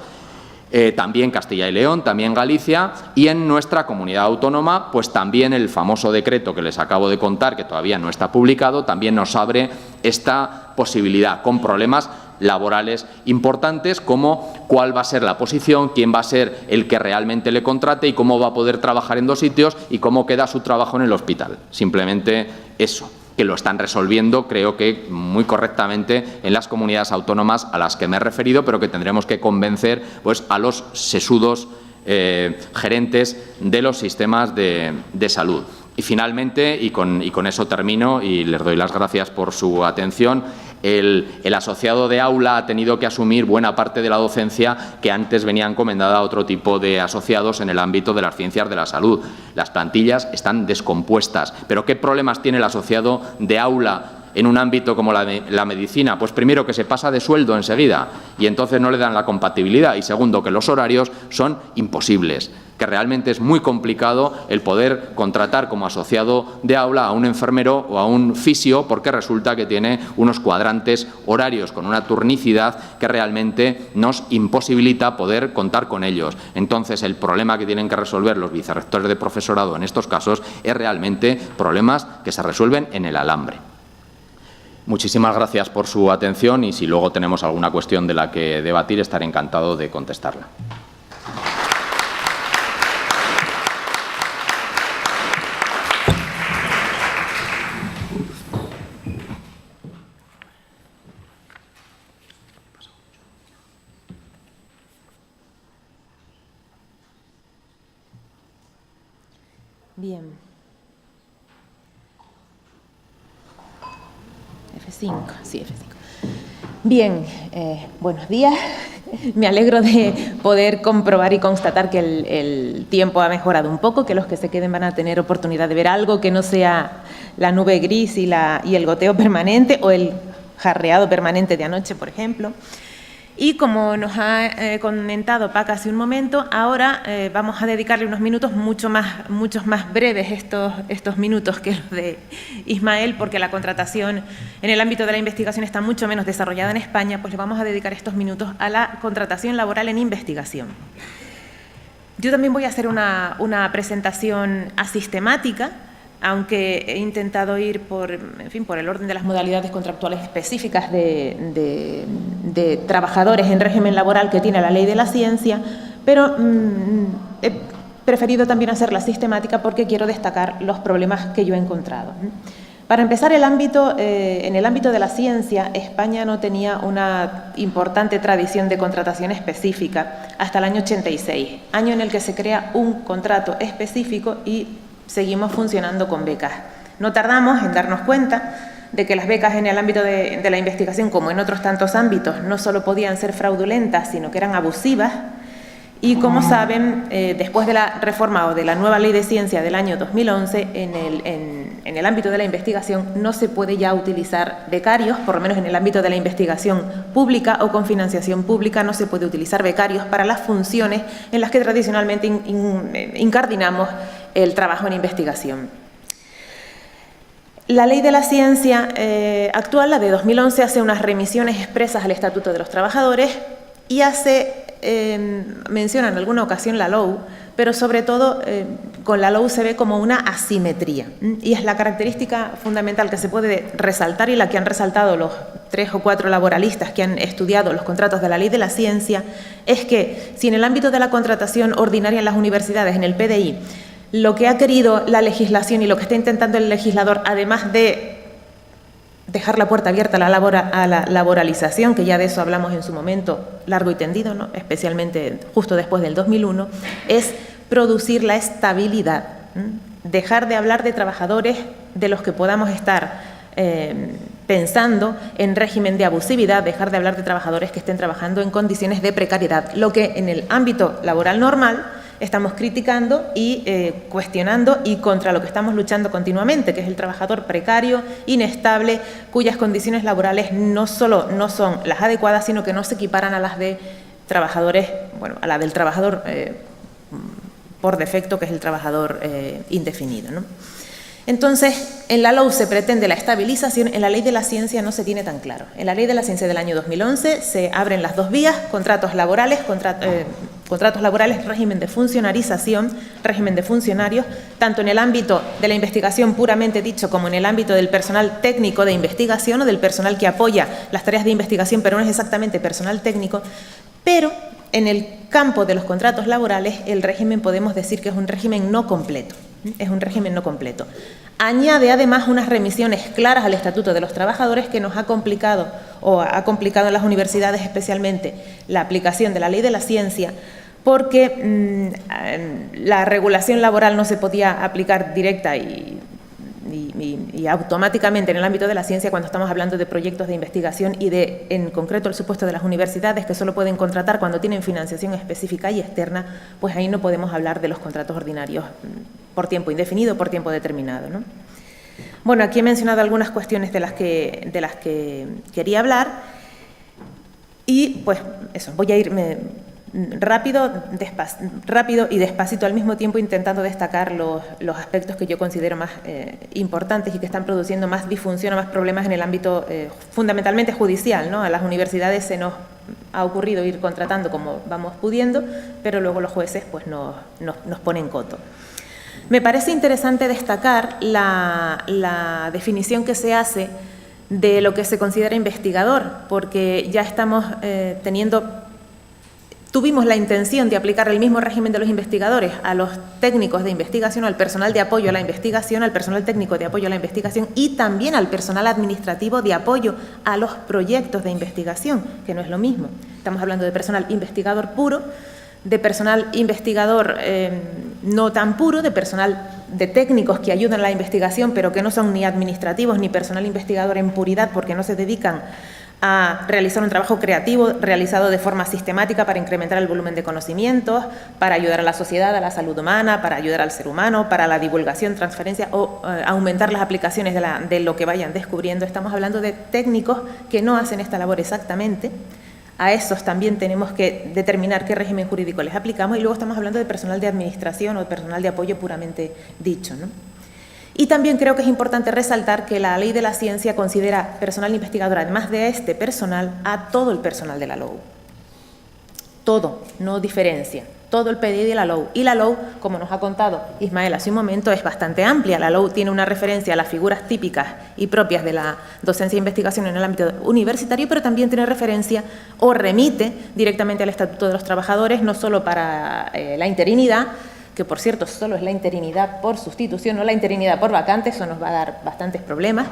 también Castilla y León, también Galicia, y en nuestra comunidad autónoma, pues también el famoso decreto que les acabo de contar, que todavía no está publicado, también nos abre esta posibilidad con problemas laborales importantes, como cuál va a ser la posición, quién va a ser el que realmente le contrate y cómo va a poder trabajar en dos sitios y cómo queda su trabajo en el hospital. Simplemente eso, que lo están resolviendo, creo que muy correctamente, en las comunidades autónomas a las que me he referido, pero que tendremos que convencer pues a los sesudos gerentes de los sistemas de salud. Y finalmente, y con eso termino y les doy las gracias por su atención, el asociado de aula ha tenido que asumir buena parte de la docencia que antes venía encomendada a otro tipo de asociados en el ámbito de las ciencias de la salud. Las plantillas están descompuestas. ¿Pero qué problemas tiene el asociado de aula en un ámbito como la medicina? Pues primero, que se pasa de sueldo enseguida y entonces no le dan la compatibilidad, y segundo, que los horarios son imposibles, que realmente es muy complicado el poder contratar como asociado de aula a un enfermero o a un fisio, porque resulta que tiene unos cuadrantes horarios con una turnicidad que realmente nos imposibilita poder contar con ellos. Entonces, el problema que tienen que resolver los vicerrectores de profesorado en estos casos es realmente problemas que se resuelven en el alambre. Muchísimas gracias por su atención y si luego tenemos alguna cuestión de la que debatir, estaré encantado de contestarla. Bien. F5, sí, F5. Bien, buenos días. Me alegro de poder comprobar y constatar que el tiempo ha mejorado un poco, que los que se queden van a tener oportunidad de ver algo que no sea la nube gris y el goteo permanente o el jarreado permanente de anoche, por ejemplo. Y como nos ha comentado Paca hace un momento, ahora vamos a dedicarle unos minutos muchos más breves estos minutos que los de Ismael, porque la contratación en el ámbito de la investigación está mucho menos desarrollada en España, pues le vamos a dedicar estos minutos a la contratación laboral en investigación. Yo también voy a hacer una presentación asistemática, aunque he intentado ir por el orden de las modalidades contractuales específicas de trabajadores en régimen laboral que tiene la ley de la ciencia, pero he preferido también hacerla sistemática porque quiero destacar los problemas que yo he encontrado. Para empezar, en el ámbito de la ciencia, España no tenía una importante tradición de contratación específica hasta el año 86, año en el que se crea un contrato específico y seguimos funcionando con becas. No tardamos en darnos cuenta de que las becas en el ámbito de la investigación, como en otros tantos ámbitos, no solo podían ser fraudulentas, sino que eran abusivas. Y como saben, después de la reforma o de la nueva ley de ciencia del año 2011, en el ámbito de la investigación no se puede ya utilizar becarios, por lo menos en el ámbito de la investigación pública o con financiación pública, no se puede utilizar becarios para las funciones en las que tradicionalmente incardinamos el trabajo en investigación. La ley de la ciencia actual, la de 2011, hace unas remisiones expresas al Estatuto de los Trabajadores y menciona en alguna ocasión la LOU, pero sobre todo con la LOU se ve como una asimetría. Y es la característica fundamental que se puede resaltar y la que han resaltado los 3 o 4 laboralistas que han estudiado los contratos de la ley de la ciencia, es que si en el ámbito de la contratación ordinaria en las universidades, en el PDI, lo que ha querido la legislación y lo que está intentando el legislador, además de dejar la puerta abierta a la laboralización, que ya de eso hablamos en su momento largo y tendido, ¿no? Especialmente justo después del 2001, es producir la estabilidad, dejar de hablar de trabajadores de los que podamos estar pensando en régimen de abusividad, dejar de hablar de trabajadores que estén trabajando en condiciones de precariedad, lo que en el ámbito laboral normal estamos criticando y cuestionando y contra lo que estamos luchando continuamente, que es el trabajador precario, inestable, cuyas condiciones laborales no solo no son las adecuadas, sino que no se equiparan a las de trabajadores, bueno, a la del trabajador por defecto, que es el trabajador indefinido, ¿no? Entonces, en la LOU se pretende la estabilización, en la ley de la ciencia no se tiene tan claro. En la ley de la ciencia del año 2011 se abren las dos vías, contratos laborales, régimen de funcionarización, régimen de funcionarios, tanto en el ámbito de la investigación puramente dicho como en el ámbito del personal técnico de investigación o del personal que apoya las tareas de investigación, pero no es exactamente personal técnico, pero en el campo de los contratos laborales el régimen podemos decir que es un régimen no completo. Es un régimen no completo. Añade además unas remisiones claras al Estatuto de los Trabajadores que nos ha complicado, o ha complicado en las universidades especialmente, la aplicación de la ley de la ciencia, porque la regulación laboral no se podía aplicar directa y automáticamente en el ámbito de la ciencia cuando estamos hablando de proyectos de investigación y de, en concreto, el supuesto de las universidades que solo pueden contratar cuando tienen financiación específica y externa, pues ahí no podemos hablar de los contratos ordinarios por tiempo indefinido, por tiempo determinado, ¿no? Bueno, aquí he mencionado algunas cuestiones de las que quería hablar y pues eso, voy a irme rápido y despacito al mismo tiempo, intentando destacar los aspectos que yo considero más importantes y que están produciendo más disfunción o más problemas en el ámbito fundamentalmente judicial, ¿no? A las universidades se nos ha ocurrido ir contratando como vamos pudiendo, pero luego los jueces pues nos ponen coto. Me parece interesante destacar la definición que se hace de lo que se considera investigador, porque ya estamos tuvimos la intención de aplicar el mismo régimen de los investigadores a los técnicos de investigación, al personal de apoyo a la investigación, al personal técnico de apoyo a la investigación y también al personal administrativo de apoyo a los proyectos de investigación, que no es lo mismo. Estamos hablando de personal investigador puro, de personal investigador no tan puro, de personal de técnicos que ayudan a la investigación, pero que no son ni administrativos ni personal investigador en puridad, porque no se dedican a realizar un trabajo creativo realizado de forma sistemática para incrementar el volumen de conocimientos, para ayudar a la sociedad, a la salud humana, para ayudar al ser humano, para la divulgación, transferencia o aumentar las aplicaciones de lo que vayan descubriendo. Estamos hablando de técnicos que no hacen esta labor exactamente. A esos también tenemos que determinar qué régimen jurídico les aplicamos, y luego estamos hablando de personal de administración o de personal de apoyo puramente dicho, ¿no? Y también creo que es importante resaltar que la Ley de la Ciencia considera personal investigador, además de este personal, a todo el personal de la LOU. Todo, no diferencia. Todo el PDI de la LOU. Y la LOU, como nos ha contado Ismael hace un momento, es bastante amplia. La LOU tiene una referencia a las figuras típicas y propias de la docencia e investigación en el ámbito universitario, pero también tiene referencia o remite directamente al Estatuto de los Trabajadores, no solo para la interinidad, que por cierto solo es la interinidad por sustitución, no la interinidad por vacante, eso nos va a dar bastantes problemas,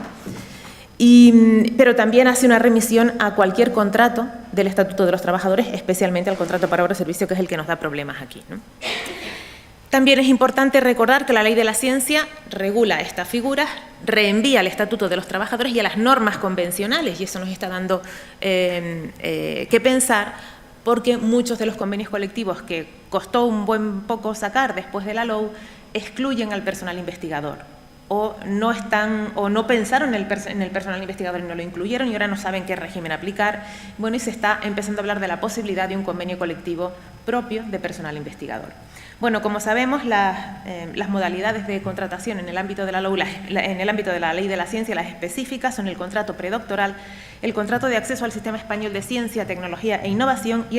pero también hace una remisión a cualquier contrato del Estatuto de los Trabajadores, especialmente al contrato para obra o servicio, que es el que nos da problemas aquí, ¿no? También es importante recordar que la Ley de la Ciencia regula estas figuras, reenvía al Estatuto de los Trabajadores y a las normas convencionales, y eso nos está dando que pensar, porque muchos de los convenios colectivos que costó un buen poco sacar después de la LOU excluyen al personal investigador, o no pensaron en el personal investigador y no lo incluyeron, y ahora no saben qué régimen aplicar. Bueno, y se está empezando a hablar de la posibilidad de un convenio colectivo propio de personal investigador. Bueno, como sabemos, las modalidades de contratación en el ámbito de la LOU, en el ámbito de la Ley de la Ciencia, las específicas son el contrato predoctoral, el contrato de acceso al Sistema Español de Ciencia, Tecnología e Innovación y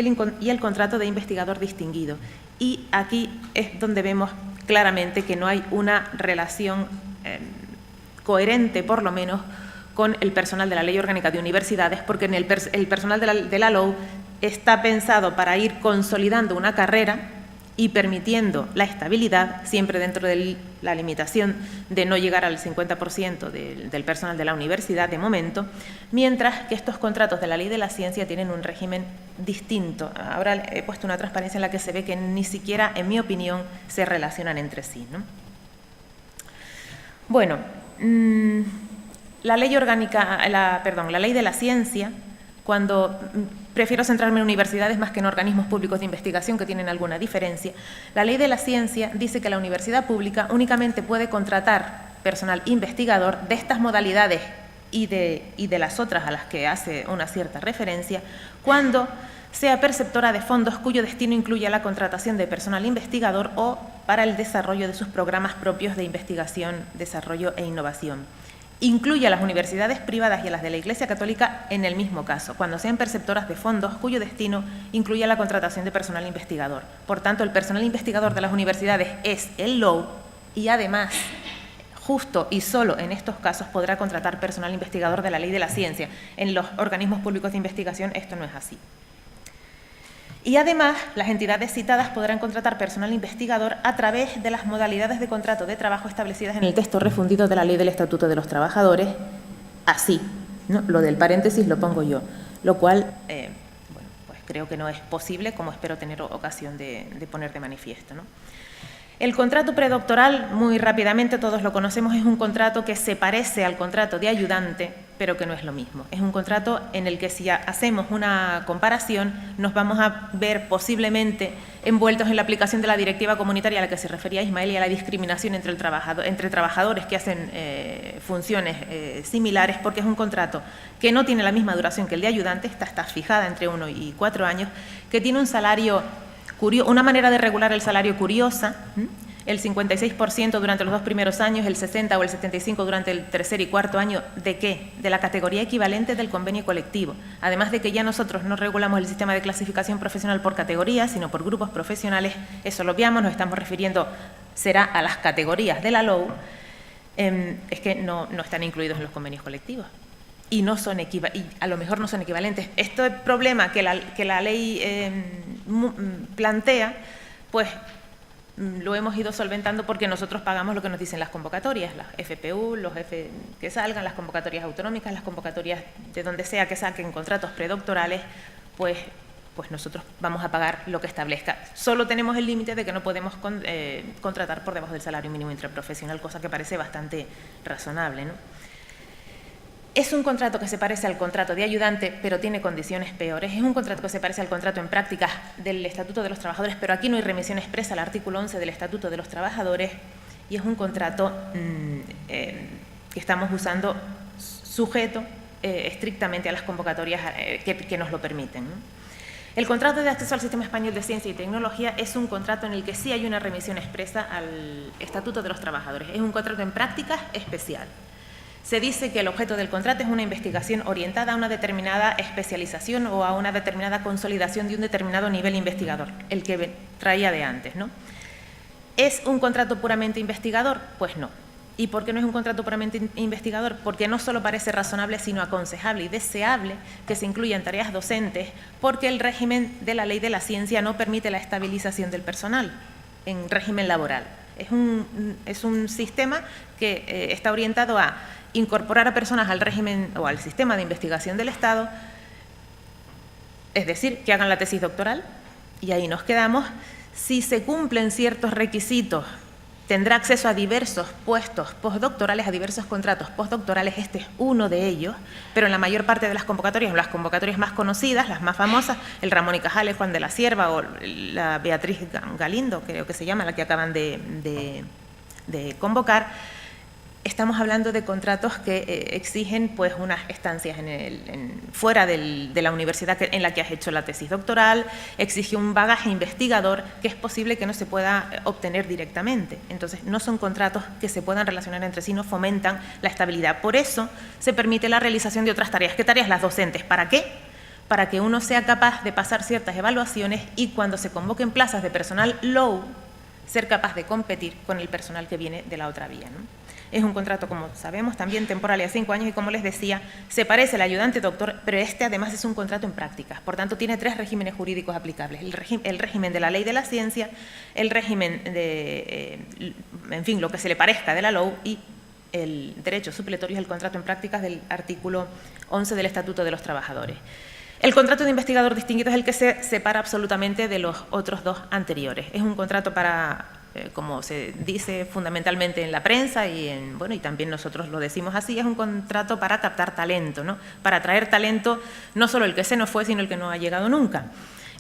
el contrato de investigador distinguido. Y aquí es donde vemos claramente que no hay una relación coherente, por lo menos, con el personal de la Ley Orgánica de Universidades, porque el personal de la LOU está pensado para ir consolidando una carrera y permitiendo la estabilidad, siempre dentro de la limitación de no llegar al 50% del personal de la universidad de momento, mientras que estos contratos de la Ley de la Ciencia tienen un régimen distinto. Ahora he puesto una transparencia en la que se ve que ni siquiera, en mi opinión, se relacionan entre sí, ¿no? Bueno, la Ley de la Ciencia, cuando prefiero centrarme en universidades más que en organismos públicos de investigación que tienen alguna diferencia, la Ley de la Ciencia dice que la universidad pública únicamente puede contratar personal investigador de estas modalidades y de las otras a las que hace una cierta referencia, cuando sea perceptora de fondos cuyo destino incluya la contratación de personal investigador o para el desarrollo de sus programas propios de investigación, desarrollo e innovación. Incluye a las universidades privadas y a las de la Iglesia Católica en el mismo caso, cuando sean perceptoras de fondos cuyo destino incluya la contratación de personal investigador. Por tanto, el personal investigador de las universidades es el LOU y además, justo y solo en estos casos, podrá contratar personal investigador de la Ley de la Ciencia. En los organismos públicos de investigación esto no es así. Y además, las entidades citadas podrán contratar personal investigador a través de las modalidades de contrato de trabajo establecidas en el texto refundido de la Ley del Estatuto de los Trabajadores, así, ¿no? Lo del paréntesis lo pongo yo, lo cual, bueno, pues creo que no es posible, como espero tener ocasión de poner de manifiesto, ¿no? El contrato predoctoral, muy rápidamente, todos lo conocemos, es un contrato que se parece al contrato de ayudante, pero que no es lo mismo. Es un contrato en el que, si hacemos una comparación, nos vamos a ver posiblemente envueltos en la aplicación de la directiva comunitaria a la que se refería Ismael y a la discriminación entre trabajadores que hacen funciones similares, porque es un contrato que no tiene la misma duración que el de ayudante, está fijada entre 1 y 4 años, que tiene un salario una manera de regular el salario curiosa, el 56% durante los 2 primeros años, el 60 o el 75 durante el tercer y cuarto año. ¿De qué? De la categoría equivalente del convenio colectivo. Además de que ya nosotros no regulamos el sistema de clasificación profesional por categorías, sino por grupos profesionales, eso lo obviamos, nos estamos refiriendo, será a las categorías de la LOU, es que no están incluidos en los convenios colectivos. Y a lo mejor no son equivalentes. Este problema que la ley plantea, pues lo hemos ido solventando porque nosotros pagamos lo que nos dicen las convocatorias, las FPU, los que salgan, las convocatorias autonómicas, las convocatorias de donde sea que saquen contratos predoctorales, pues pues nosotros vamos a pagar lo que establezca. Solo tenemos el límite de que no podemos contratar por debajo del salario mínimo interprofesional, cosa que parece bastante razonable, ¿no? Es un contrato que se parece al contrato de ayudante, pero tiene condiciones peores. Es un contrato que se parece al contrato en prácticas del Estatuto de los Trabajadores, pero aquí no hay remisión expresa al artículo 11 del Estatuto de los Trabajadores, y es un contrato que estamos usando sujeto estrictamente a las convocatorias que nos lo permiten, ¿no? El contrato de acceso al Sistema Español de Ciencia y Tecnología es un contrato en el que sí hay una remisión expresa al Estatuto de los Trabajadores. Es un contrato en prácticas especial. Se dice que el objeto del contrato es una investigación orientada a una determinada especialización o a una determinada consolidación de un determinado nivel investigador, el que traía de antes, ¿no? ¿Es un contrato puramente investigador? Pues no. ¿Y por qué no es un contrato puramente investigador? Porque no solo parece razonable, sino aconsejable y deseable que se incluyan tareas docentes, porque el régimen de la ley de la ciencia no permite la estabilización del personal en régimen laboral. Es un sistema que está orientado a incorporar a personas al régimen o al sistema de investigación del Estado, es decir, que hagan la tesis doctoral, y ahí nos quedamos. Si se cumplen ciertos requisitos, tendrá acceso a diversos puestos postdoctorales, a diversos contratos postdoctorales. Este es uno de ellos, pero en la mayor parte de las convocatorias más conocidas, las más famosas, el Ramón y Cajal, Juan de la Cierva o la Beatriz Galindo, creo que se llama, la que acaban de convocar, estamos hablando de contratos que exigen pues unas estancias fuera de la universidad en la que has hecho la tesis doctoral, exige un bagaje investigador que es posible que no se pueda obtener directamente. Entonces, no son contratos que se puedan relacionar entre sí, no fomentan la estabilidad. Por eso se permite la realización de otras tareas. ¿Qué tareas? Las docentes. ¿Para qué? Para que uno sea capaz de pasar ciertas evaluaciones y cuando se convoquen plazas de personal low, ser capaz de competir con el personal que viene de la otra vía, ¿no? Es un contrato, como sabemos, también temporal y a 5 años y, como les decía, se parece al ayudante doctor, pero este además es un contrato en prácticas. Por tanto, tiene 3 regímenes jurídicos aplicables. El régimen de la ley de la ciencia, el régimen de, en fin, lo que se le parezca de la LOU, y el derecho supletorio es el contrato en prácticas del artículo 11 del Estatuto de los Trabajadores. El contrato de investigador distinguido es el que se separa absolutamente de los otros 2 anteriores. Es un contrato para, como se dice fundamentalmente en la prensa y también nosotros lo decimos así, es un contrato para captar talento, ¿no? Para atraer talento, no solo el que se nos fue, sino el que no ha llegado nunca.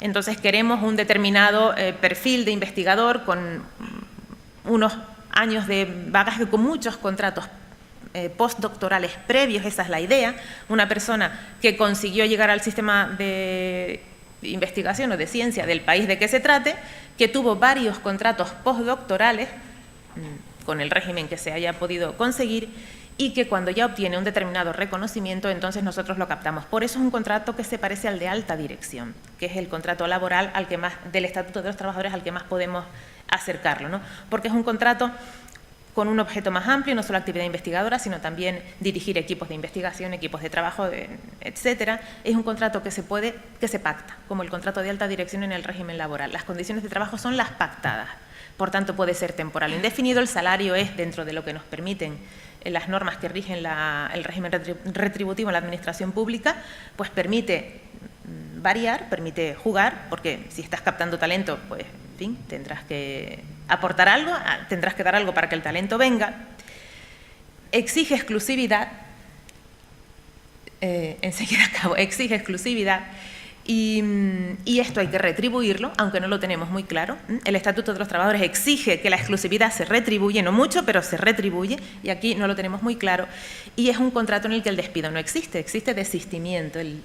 Entonces queremos un determinado perfil de investigador con unos años de bagaje, con muchos contratos postdoctorales previos. Esa es la idea. Una persona que consiguió llegar al sistema de investigación o de ciencia del país de que se trate, que tuvo varios contratos postdoctorales con el régimen que se haya podido conseguir y que cuando ya obtiene un determinado reconocimiento, entonces nosotros lo captamos. Por eso es un contrato que se parece al de alta dirección, que es el contrato laboral al que más, del Estatuto de los Trabajadores, al que más podemos acercarlo, ¿no? Porque es un contrato con un objeto más amplio, no solo actividad investigadora, sino también dirigir equipos de investigación, equipos de trabajo, etcétera. Es un contrato que se pacta, como el contrato de alta dirección en el régimen laboral. Las condiciones de trabajo son las pactadas, por tanto puede ser temporal o indefinido. El salario es, dentro de lo que nos permiten las normas que rigen el régimen retributivo en la administración pública, pues permite variar, permite jugar, porque si estás captando talento, pues en fin, tendrás que aportar algo, tendrás que dar algo para que el talento venga. Exige exclusividad, enseguida acabo, exige exclusividad, y esto hay que retribuirlo, aunque no lo tenemos muy claro. El Estatuto de los Trabajadores exige que la exclusividad se retribuye, no mucho, pero se retribuye, y aquí no lo tenemos muy claro. Y es un contrato en el que el despido no existe, existe desistimiento. El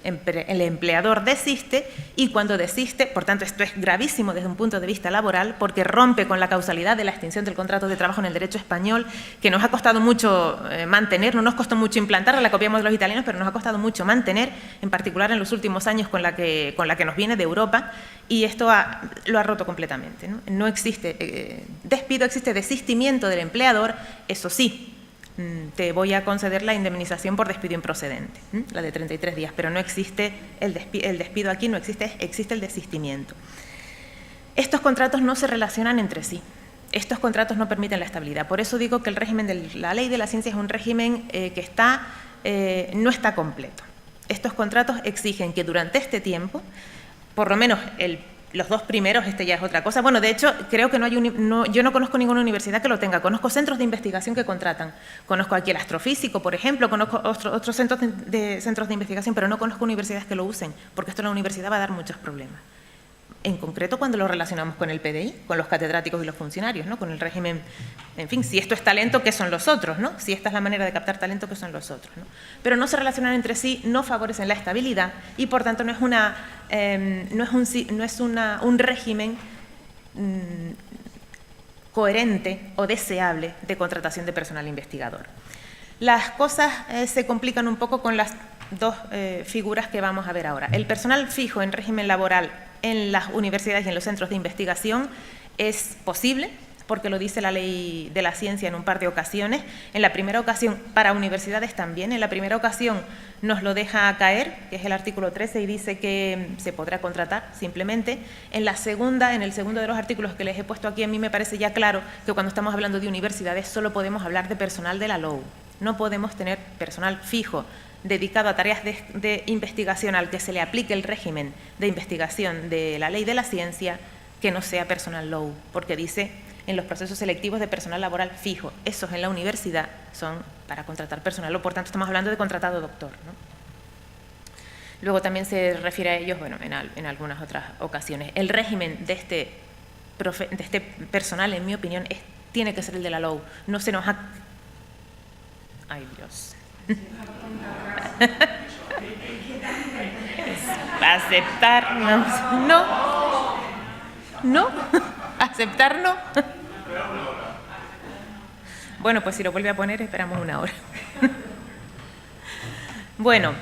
empleador desiste, y cuando desiste, por tanto esto es gravísimo desde un punto de vista laboral, porque rompe con la causalidad de la extinción del contrato de trabajo en el derecho español, que nos ha costado mucho mantener, no nos costó mucho implantarla, la copiamos de los italianos, pero nos ha costado mucho mantener, en particular en los últimos años con la que nos viene de Europa, y esto lo ha roto completamente, ¿no? No existe despido, existe desistimiento del empleador. Eso sí, te voy a conceder la indemnización por despido improcedente, la de 33 días, pero no existe el despido aquí, no existe, existe el desistimiento. Estos contratos no se relacionan entre sí. Estos contratos no permiten la estabilidad. Por eso digo que el régimen de la ley de la ciencia es un régimen que no está completo. Estos contratos exigen que durante este tiempo por lo menos los dos primeros, ya es otra cosa. Bueno, de hecho, creo que yo no conozco ninguna universidad que lo tenga. Conozco centros de investigación que contratan. Conozco aquí el astrofísico, por ejemplo, conozco otros centros de investigación, pero no conozco universidades que lo usen, porque esto en la universidad va a dar muchos problemas. En concreto, cuando lo relacionamos con el PDI, con los catedráticos y los funcionarios, ¿no? Con el régimen, en fin, si esto es talento, ¿qué son los otros? ¿No? Si esta es la manera de captar talento, ¿qué son los otros? ¿No? Pero no se relacionan entre sí, no favorecen la estabilidad y, por tanto, no es un régimen coherente o deseable de contratación de personal investigador. Las cosas se complican un poco con las dos figuras que vamos a ver ahora. El personal fijo en régimen laboral en las universidades y en los centros de investigación es posible, porque lo dice la Ley de la Ciencia en un par de ocasiones. En la primera ocasión, para universidades también, en la primera ocasión nos lo deja caer, que es el artículo 13, y dice que se podrá contratar simplemente. En el segundo de los artículos que les he puesto aquí, a mí me parece ya claro que cuando estamos hablando de universidades solo podemos hablar de personal de la LOU. No podemos tener personal fijo dedicado a tareas de investigación al que se le aplique el régimen de investigación de la Ley de la Ciencia que no sea personal LOU, porque dice en los procesos selectivos de personal laboral fijo. Esos en la universidad son para contratar personal, o por tanto estamos hablando de contratado doctor, ¿no? Luego también se refiere a ellos, bueno, en algunas otras ocasiones. El régimen de este personal, en mi opinión, tiene que ser el de la LOU. No se nos ha... Ay, Dios. Aceptar, no, aceptar no. Bueno, pues si lo vuelve a poner, esperamos una hora. Bueno,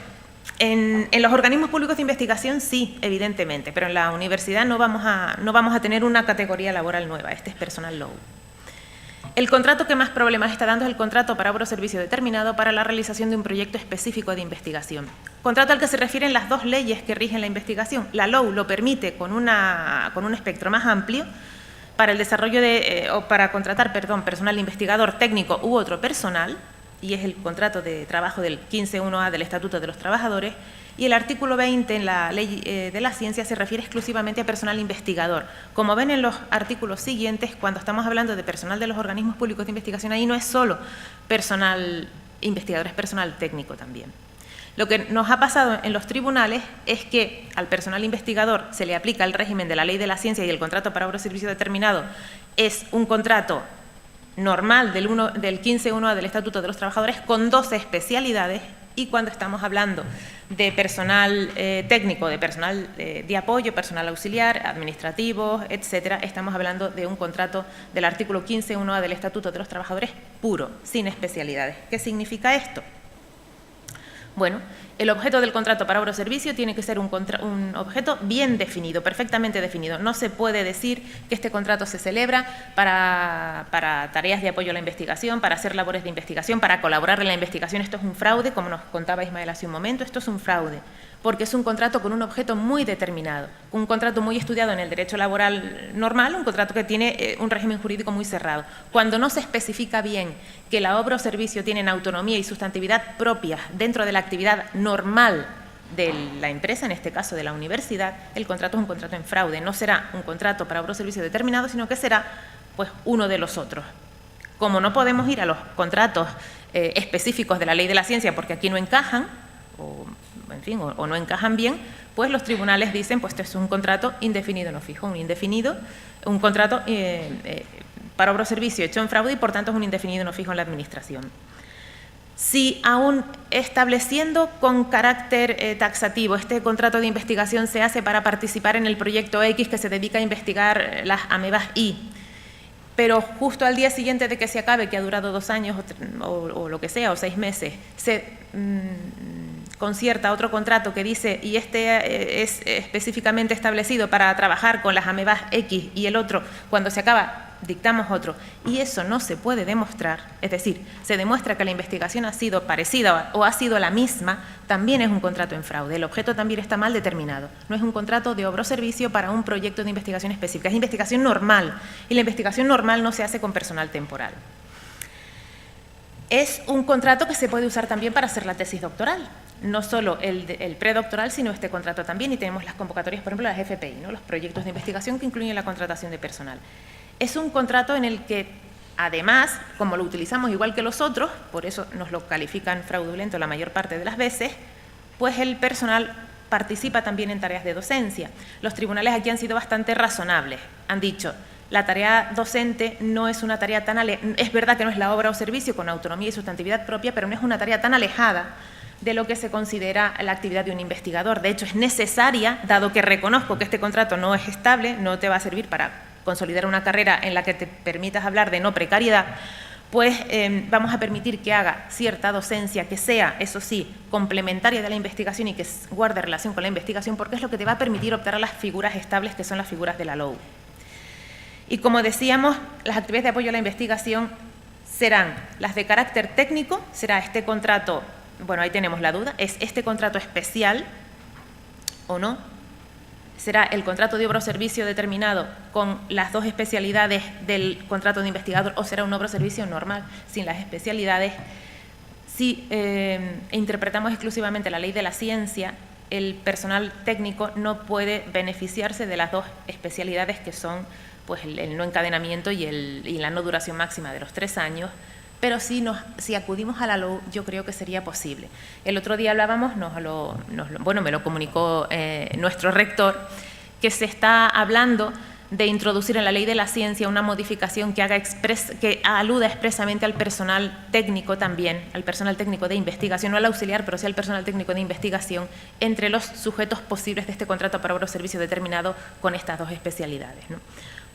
en los organismos públicos de investigación sí, evidentemente, pero en la universidad no vamos a tener una categoría laboral nueva, este es personal LOU. El contrato que más problemas está dando es el contrato para obra o servicio determinado para la realización de un proyecto específico de investigación. Contrato al que se refieren las dos leyes que rigen la investigación. La LOU lo permite con un espectro más amplio para el desarrollo o para contratar, personal investigador técnico u otro personal, y es el contrato de trabajo del 15.1a del Estatuto de los Trabajadores, y el artículo 20 en la Ley de la Ciencia se refiere exclusivamente a personal investigador. Como ven en los artículos siguientes, cuando estamos hablando de personal de los organismos públicos de investigación, ahí no es solo personal investigador, es personal técnico también. Lo que nos ha pasado en los tribunales es que al personal investigador se le aplica el régimen de la Ley de la Ciencia y el contrato para obra o servicio determinado es un contrato normal del 15.1a del Estatuto de los Trabajadores con 12 especialidades, y cuando estamos hablando de personal técnico, de personal de apoyo, personal auxiliar, administrativo, etcétera, estamos hablando de un contrato del artículo 15.1a del Estatuto de los Trabajadores puro, sin especialidades. ¿Qué significa esto? Bueno, el objeto del contrato para obra o servicio tiene que ser un objeto bien definido, perfectamente definido. No se puede decir que este contrato se celebra para tareas de apoyo a la investigación, para hacer labores de investigación, para colaborar en la investigación. Esto es un fraude, como nos contaba Ismael hace un momento, esto es un fraude, porque es un contrato con un objeto muy determinado, un contrato muy estudiado en el derecho laboral normal, un contrato que tiene un régimen jurídico muy cerrado. Cuando no se especifica bien que la obra o servicio tienen autonomía y sustantividad propias dentro de la actividad normal de la empresa, en este caso de la universidad, el contrato es un contrato en fraude. No será un contrato para obra o servicio determinado, sino que será pues uno de los otros. Como no podemos ir a los contratos específicos de la Ley de la Ciencia porque aquí no encajan, o no encajan bien, pues los tribunales dicen, pues esto es un contrato indefinido no fijo, un contrato para obra o servicio hecho en fraude y por tanto es un indefinido no fijo en la administración. Si aún estableciendo con carácter taxativo este contrato de investigación se hace para participar en el proyecto X que se dedica a investigar las amebas Y, pero justo al día siguiente de que se acabe, que ha durado 2 años o lo que sea, o 6 meses, se concierta otro contrato que dice, y este es específicamente establecido para trabajar con las amebas X, y el otro, cuando se acaba, dictamos otro, y eso no se puede demostrar, es decir, se demuestra que la investigación ha sido parecida o ha sido la misma, también es un contrato en fraude. El objeto también está mal determinado. No es un contrato de obra o servicio para un proyecto de investigación específica, es investigación normal, y la investigación normal no se hace con personal temporal. Es un contrato que se puede usar también para hacer la tesis doctoral. no solo el predoctoral, sino este contrato también, y tenemos las convocatorias, por ejemplo, las FPI, ¿no? Los proyectos de investigación que incluyen la contratación de personal. Es un contrato en el que, además, como lo utilizamos igual que los otros, por eso nos lo califican fraudulento la mayor parte de las veces, pues el personal participa también en tareas de docencia. Los tribunales aquí han sido bastante razonables, han dicho, la tarea docente no es una tarea tan alejada, es verdad que no es la obra o servicio con autonomía y sustantividad propia, pero no es una tarea tan alejada de lo que se considera la actividad de un investigador. De hecho, es necesaria, dado que reconozco que este contrato no es estable, no te va a servir para consolidar una carrera en la que te permitas hablar de no precariedad, pues vamos a permitir que haga cierta docencia que sea, eso sí, complementaria de la investigación y que guarde relación con la investigación, porque es lo que te va a permitir optar a las figuras estables que son las figuras de la LOU. Y como decíamos, las actividades de apoyo a la investigación serán las de carácter técnico, será este contrato, bueno, ahí tenemos la duda, ¿es este contrato especial o no? Será el contrato de obra o servicio determinado con las dos especialidades del contrato de investigador o será un obra o servicio normal sin las especialidades. Si interpretamos exclusivamente la ley de la ciencia, el personal técnico no puede beneficiarse de las dos especialidades que son pues, el no encadenamiento y la no duración máxima de los 3 años, pero si acudimos a la LOU, yo creo que sería posible. El otro día hablábamos, me lo comunicó nuestro rector, que se está hablando de introducir en la ley de la ciencia una modificación que aluda expresamente al personal técnico también, al personal técnico de investigación, no al auxiliar, pero sí al personal técnico de investigación, entre los sujetos posibles de este contrato para obra o servicio determinado con estas dos especialidades, ¿no?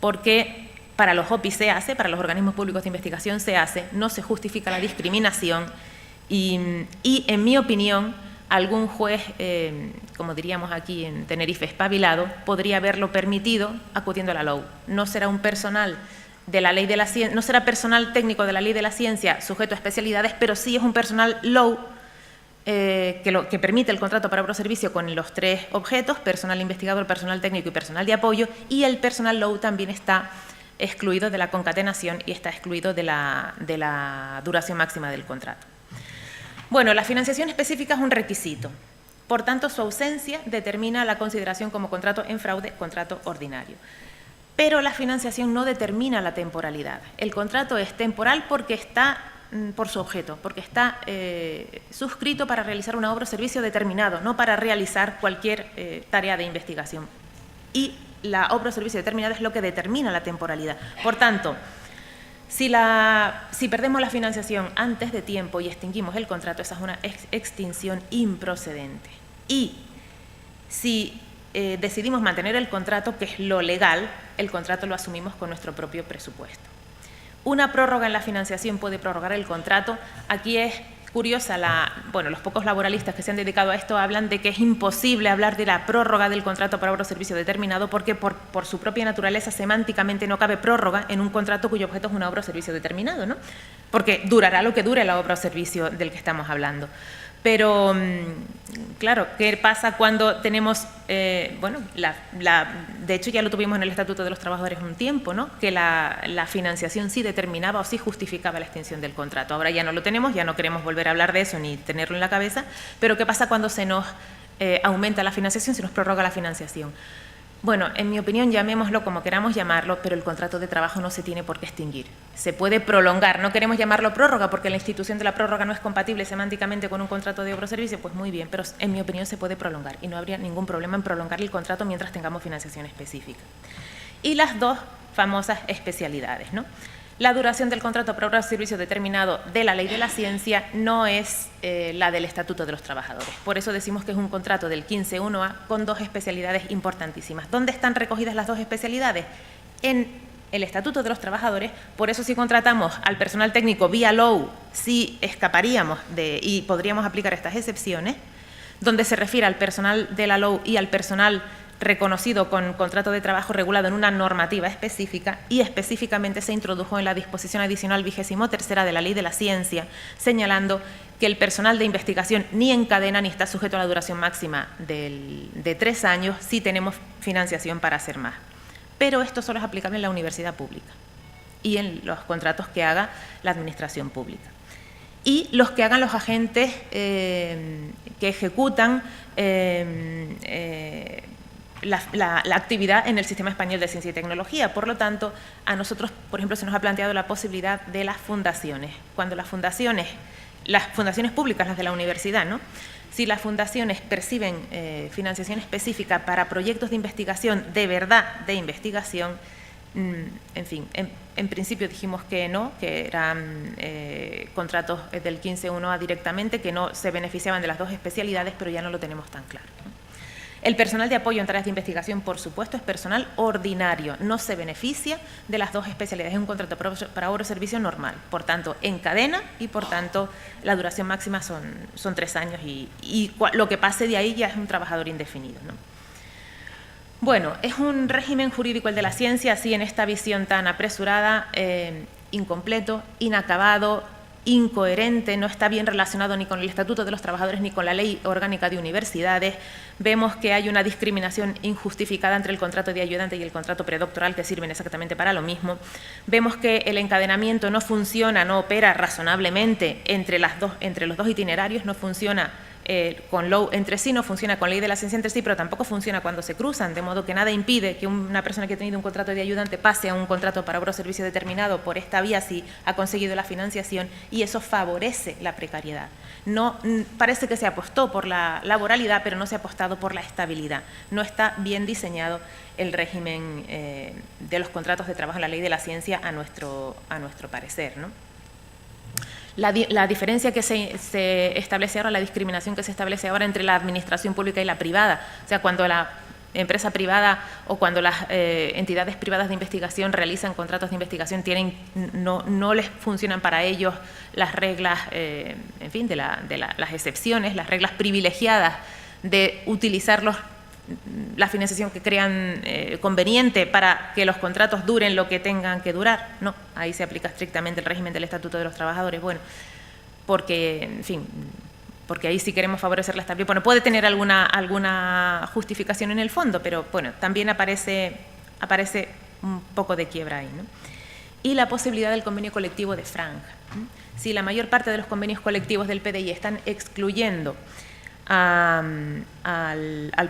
Porque para los OPI se hace, para los organismos públicos de investigación se hace, no se justifica la discriminación y en mi opinión, algún juez, como diríamos aquí en Tenerife, espabilado, podría haberlo permitido acudiendo a la LOU. No será un personal de la ley de la ciencia, no será personal técnico de la ley de la ciencia sujeto a especialidades, pero sí es un personal LOU que permite el contrato para obra o servicio con los 3 objetos, personal investigador, personal técnico y personal de apoyo, y el personal LOU también está excluido de la concatenación y está excluido de la duración máxima del contrato. Bueno, la financiación específica es un requisito, por tanto su ausencia determina la consideración como contrato en fraude, contrato ordinario. Pero la financiación no determina la temporalidad. El contrato es temporal porque está, por su objeto, porque está suscrito para realizar una obra o servicio determinado, no para realizar cualquier tarea de investigación. Y la obra o servicio determinado es lo que determina la temporalidad. Por tanto, si perdemos la financiación antes de tiempo y extinguimos el contrato, esa es una extinción improcedente. Y si decidimos mantener el contrato, que es lo legal, el contrato lo asumimos con nuestro propio presupuesto. Una prórroga en la financiación puede prorrogar el contrato. Aquí es curiosa, los pocos laboralistas que se han dedicado a esto hablan de que es imposible hablar de la prórroga del contrato para obra o servicio determinado porque por su propia naturaleza semánticamente no cabe prórroga en un contrato cuyo objeto es una obra o servicio determinado, ¿no? Porque durará lo que dure la obra o servicio del que estamos hablando. Pero, claro, ¿qué pasa cuando tenemos, de hecho ya lo tuvimos en el Estatuto de los Trabajadores un tiempo, ¿no? Que la financiación sí determinaba o sí justificaba la extinción del contrato. Ahora ya no lo tenemos, ya no queremos volver a hablar de eso ni tenerlo en la cabeza, pero ¿qué pasa cuando se nos aumenta la financiación, se nos prorroga la financiación? Bueno, en mi opinión, llamémoslo como queramos llamarlo, pero el contrato de trabajo no se tiene por qué extinguir. Se puede prolongar, no queremos llamarlo prórroga porque la institución de la prórroga no es compatible semánticamente con un contrato de obra o servicio, pues muy bien, pero en mi opinión se puede prolongar y no habría ningún problema en prolongar el contrato mientras tengamos financiación específica. Y las dos famosas especialidades, ¿no? La duración del contrato para obra o servicio determinado de la ley de la ciencia no es la del Estatuto de los Trabajadores. Por eso decimos que es un contrato del 15.1a con 2 especialidades importantísimas. ¿Dónde están recogidas las 2 especialidades? En el Estatuto de los Trabajadores. Por eso si contratamos al personal técnico vía LOU, sí escaparíamos y podríamos aplicar estas excepciones, donde se refiere al personal de la LOU y al personal reconocido con contrato de trabajo regulado en una normativa específica y específicamente se introdujo en la disposición adicional 23ª de la Ley de la Ciencia, señalando que el personal de investigación ni encadena ni está sujeto a la duración máxima de 3 años si tenemos financiación para hacer más. Pero esto solo es aplicable en la universidad pública y en los contratos que haga la administración pública. y los que hagan los agentes que ejecutan la actividad en el Sistema Español de Ciencia y Tecnología. Por lo tanto, a nosotros, por ejemplo, se nos ha planteado la posibilidad de las fundaciones. Cuando las fundaciones públicas, las de la universidad, ¿no? Si las fundaciones perciben financiación específica para proyectos de investigación, de verdad de investigación, en fin, en principio dijimos que no, que eran contratos del 15.1A directamente, que no se beneficiaban de las dos especialidades, pero ya no lo tenemos tan claro, ¿no? El personal de apoyo en tareas de investigación, por supuesto, es personal ordinario, no se beneficia de las dos especialidades, es un contrato para obra o servicio normal, por tanto, en cadena y, por tanto, la duración máxima son 3 años y lo que pase de ahí ya es un trabajador indefinido, ¿no? Bueno, es un régimen jurídico el de la ciencia, así en esta visión tan apresurada, incompleto, inacabado, incoherente, no está bien relacionado ni con el Estatuto de los Trabajadores ni con la Ley Orgánica de Universidades. Vemos que hay una discriminación injustificada entre el contrato de ayudante y el contrato predoctoral, que sirven exactamente para lo mismo. Vemos que el encadenamiento no funciona, no opera razonablemente entre los dos itinerarios, no funciona con LOU entre sí, no funciona con Ley de la Ciencia entre sí, pero tampoco funciona cuando se cruzan, de modo que nada impide que una persona que ha tenido un contrato de ayudante pase a un contrato para obra o servicio determinado por esta vía si ha conseguido la financiación, y eso favorece la precariedad. No, parece que se apostó por la laboralidad, pero no se ha apostado por la estabilidad. No está bien diseñado el régimen de los contratos de trabajo en la Ley de la Ciencia a nuestro parecer, ¿no? La diferencia que se establece ahora, la discriminación que se establece ahora entre la administración pública y la privada, o sea, cuando la empresa privada o cuando las entidades privadas de investigación realizan contratos de investigación, no les funcionan para ellos las reglas, en fin, de las excepciones, las reglas privilegiadas de utilizar la financiación que crean conveniente para que los contratos duren lo que tengan que durar. No, ahí se aplica estrictamente el régimen del Estatuto de los Trabajadores. Bueno, porque, en fin, porque ahí sí queremos favorecer la estabilidad. Bueno, puede tener alguna justificación en el fondo, pero bueno, también aparece un poco de quiebra ahí, ¿no? Y la posibilidad del convenio colectivo de franja. Si la mayor parte de los convenios colectivos del PDI están excluyendo al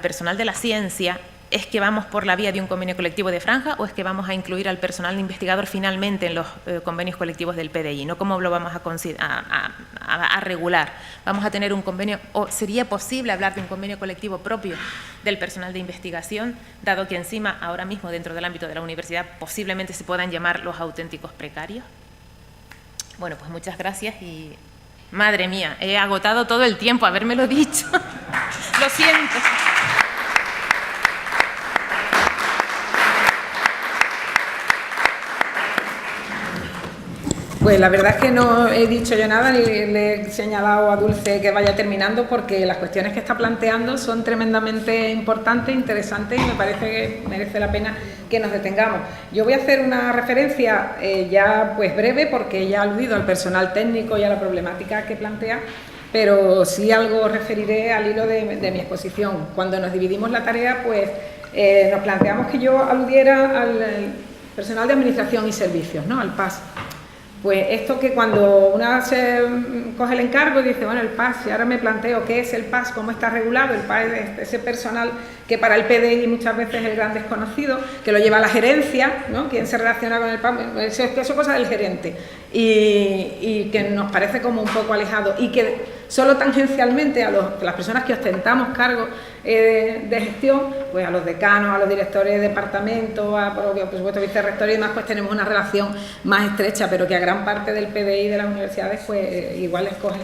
personal de la ciencia, ¿es que vamos por la vía de un convenio colectivo de franja o es que vamos a incluir al personal investigador finalmente en los convenios colectivos del PDI? ¿No? ¿Cómo lo vamos a regular? ¿Vamos a tener un convenio o sería posible hablar de un convenio colectivo propio del personal de investigación, dado que encima ahora mismo dentro del ámbito de la universidad posiblemente se puedan llamar los auténticos precarios? Bueno, pues muchas gracias y madre mía, he agotado todo el tiempo, habérmelo dicho. Lo siento. Pues la verdad es que no he dicho yo nada ni le he señalado a Dulce que vaya terminando, porque las cuestiones que está planteando son tremendamente importantes, interesantes, y me parece que merece la pena que nos detengamos. Yo voy a hacer una referencia ya pues breve, porque ya he aludido al personal técnico y a la problemática que plantea, pero sí algo referiré al hilo de mi exposición. Cuando nos dividimos la tarea, pues nos planteamos que yo aludiera al personal de administración y servicios, ¿no? Al PAS. Pues esto que cuando una se coge el encargo y dice, bueno, el PAS, y ahora me planteo qué es el PAS, cómo está regulado. El PAS es ese personal que para el PDI muchas veces es el gran desconocido, que lo lleva a la gerencia, ¿no? ¿Quién se relaciona con el PAS? Eso es cosa del gerente, y que nos parece como un poco alejado, y que solo tangencialmente a las personas que ostentamos cargos de gestión, pues a los decanos, a los directores de departamento, por supuesto vicerrectores y demás, pues tenemos una relación más estrecha, pero que a gran parte del PDI de las universidades pues igual les coge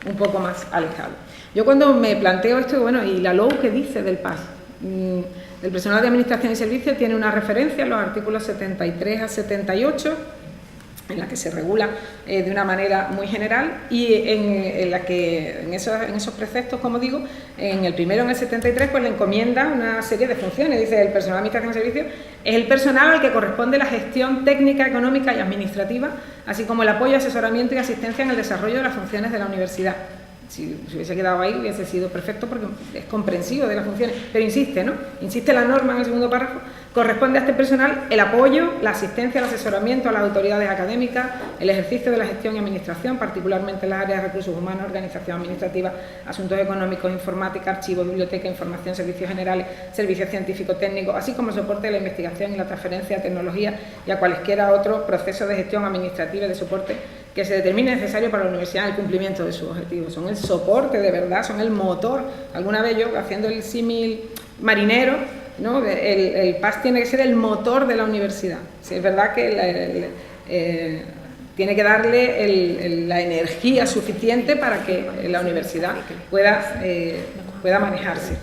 un poco más alejado. Yo cuando me planteo esto, bueno, ¿y la LOU qué dice del PAS? El personal de administración y servicios tiene una referencia en los artículos 73 a 78, en la que se regula de una manera muy general, y en la que en esos preceptos, como digo, en el primero, en el 73, pues le encomienda una serie de funciones. Dice: el personal de administración y servicios es el personal al que corresponde la gestión técnica, económica y administrativa, así como el apoyo, asesoramiento y asistencia en el desarrollo de las funciones de la universidad. Si hubiese quedado ahí hubiese sido perfecto, porque es comprensivo de las funciones, pero insiste, ¿no? Insiste la norma en el segundo párrafo corresponde a este personal el apoyo, la asistencia, el asesoramiento a las autoridades académicas, el ejercicio de la gestión y administración, particularmente en las áreas de recursos humanos, organización administrativa, asuntos económicos, informática, archivos, biblioteca, información, servicios generales, servicios científicos técnicos, así como el soporte de la investigación y la transferencia de tecnología y a cualesquiera otros procesos de gestión administrativa y de soporte que se determine necesario para la universidad en el cumplimiento de sus objetivos. Son el soporte de verdad, son el motor. Alguna vez yo, haciendo el símil marinero, ¿no? El PAS tiene que ser el motor de la universidad. Sí, es verdad que tiene que darle la energía suficiente para que la universidad pueda manejarse.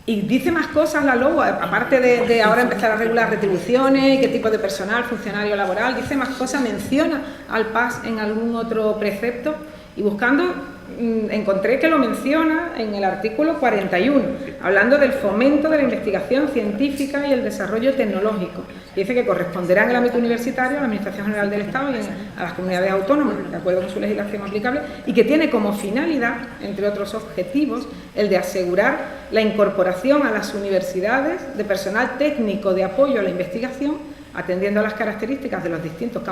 Y dice más cosas la LOU, aparte de ahora empezar a regular retribuciones y qué tipo de personal, funcionario laboral, dice más cosas, menciona al PAS en algún otro precepto, y buscando encontré que lo menciona en el artículo 41, hablando del fomento de la investigación científica y el desarrollo tecnológico. Dice que corresponderá en el ámbito universitario a la Administración General del Estado y a las comunidades autónomas, de acuerdo con su legislación aplicable, y que tiene como finalidad, entre otros objetivos, el de asegurar la incorporación a las universidades de personal técnico de apoyo a la investigación, atendiendo a las características de los distintos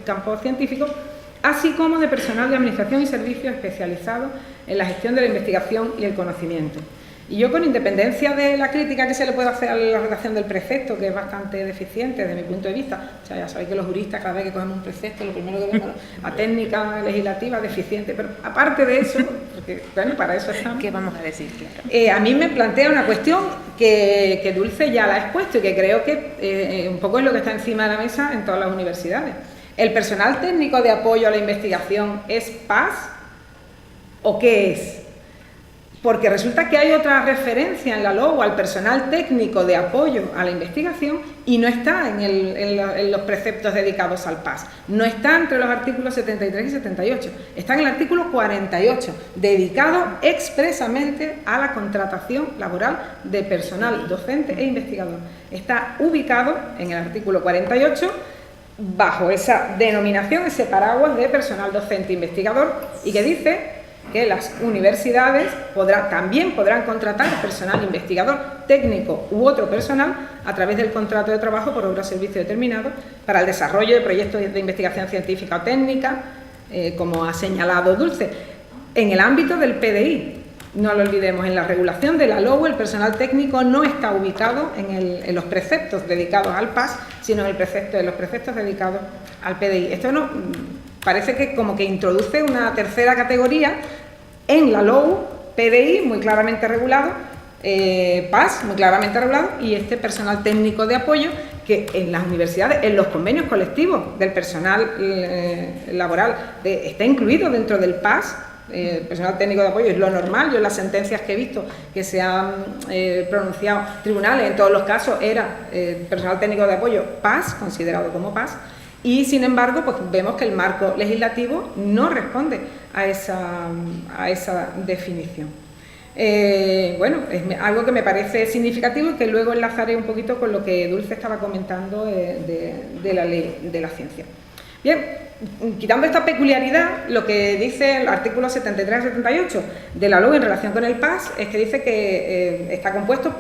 campos científicos, así como de personal de administración y servicios especializados en la gestión de la investigación y el conocimiento. Y yo, con independencia de la crítica que se le puede hacer a la redacción del precepto, que es bastante deficiente desde mi punto de vista, o sea, ya sabéis que los juristas, cada vez que cogemos un precepto, lo primero que vemos a técnica legislativa deficiente, pero aparte de eso, porque bueno, para eso estamos. ¿Qué vamos a decir? Claro. A mí me plantea una cuestión que Dulce ya la ha expuesto y que creo que un poco es lo que está encima de la mesa en todas las universidades. ¿El personal técnico de apoyo a la investigación es PAS o qué es? Porque resulta que hay otra referencia en la LOU al personal técnico de apoyo a la investigación y no está en los preceptos dedicados al PAS. No está entre los artículos 73 y 78. Está en el artículo 48, dedicado expresamente a la contratación laboral de personal docente e investigador. Está ubicado en el artículo 48 bajo esa denominación, ese paraguas de personal docente e investigador, y que dice que las universidades también podrán contratar personal investigador, técnico u otro personal a través del contrato de trabajo por obra o servicio determinado para el desarrollo de proyectos de investigación científica o técnica, como ha señalado Dulce, en el ámbito del PDI. No lo olvidemos, en la regulación de la LOU el personal técnico no está ubicado en los preceptos dedicados al PAS, sino en los preceptos dedicados al PDI. Esto no parece que como que introduce una tercera categoría en la LOU, PDI muy claramente regulado, PAS muy claramente regulado, y este personal técnico de apoyo que en las universidades, en los convenios colectivos del personal laboral, está incluido dentro del PAS. Personal técnico de apoyo es lo normal. Yo en las sentencias que he visto que se han pronunciado tribunales, en todos los casos era personal técnico de apoyo PAS, considerado como PAS, y sin embargo pues vemos que el marco legislativo no responde a esa definición. Bueno, es algo que me parece significativo y que luego enlazaré un poquito con lo que Dulce estaba comentando de la ley de la ciencia. Bien, quitando esta peculiaridad, lo que dice el artículo 73 y 78 de la LOU en relación con el PAS es que dice que está compuesto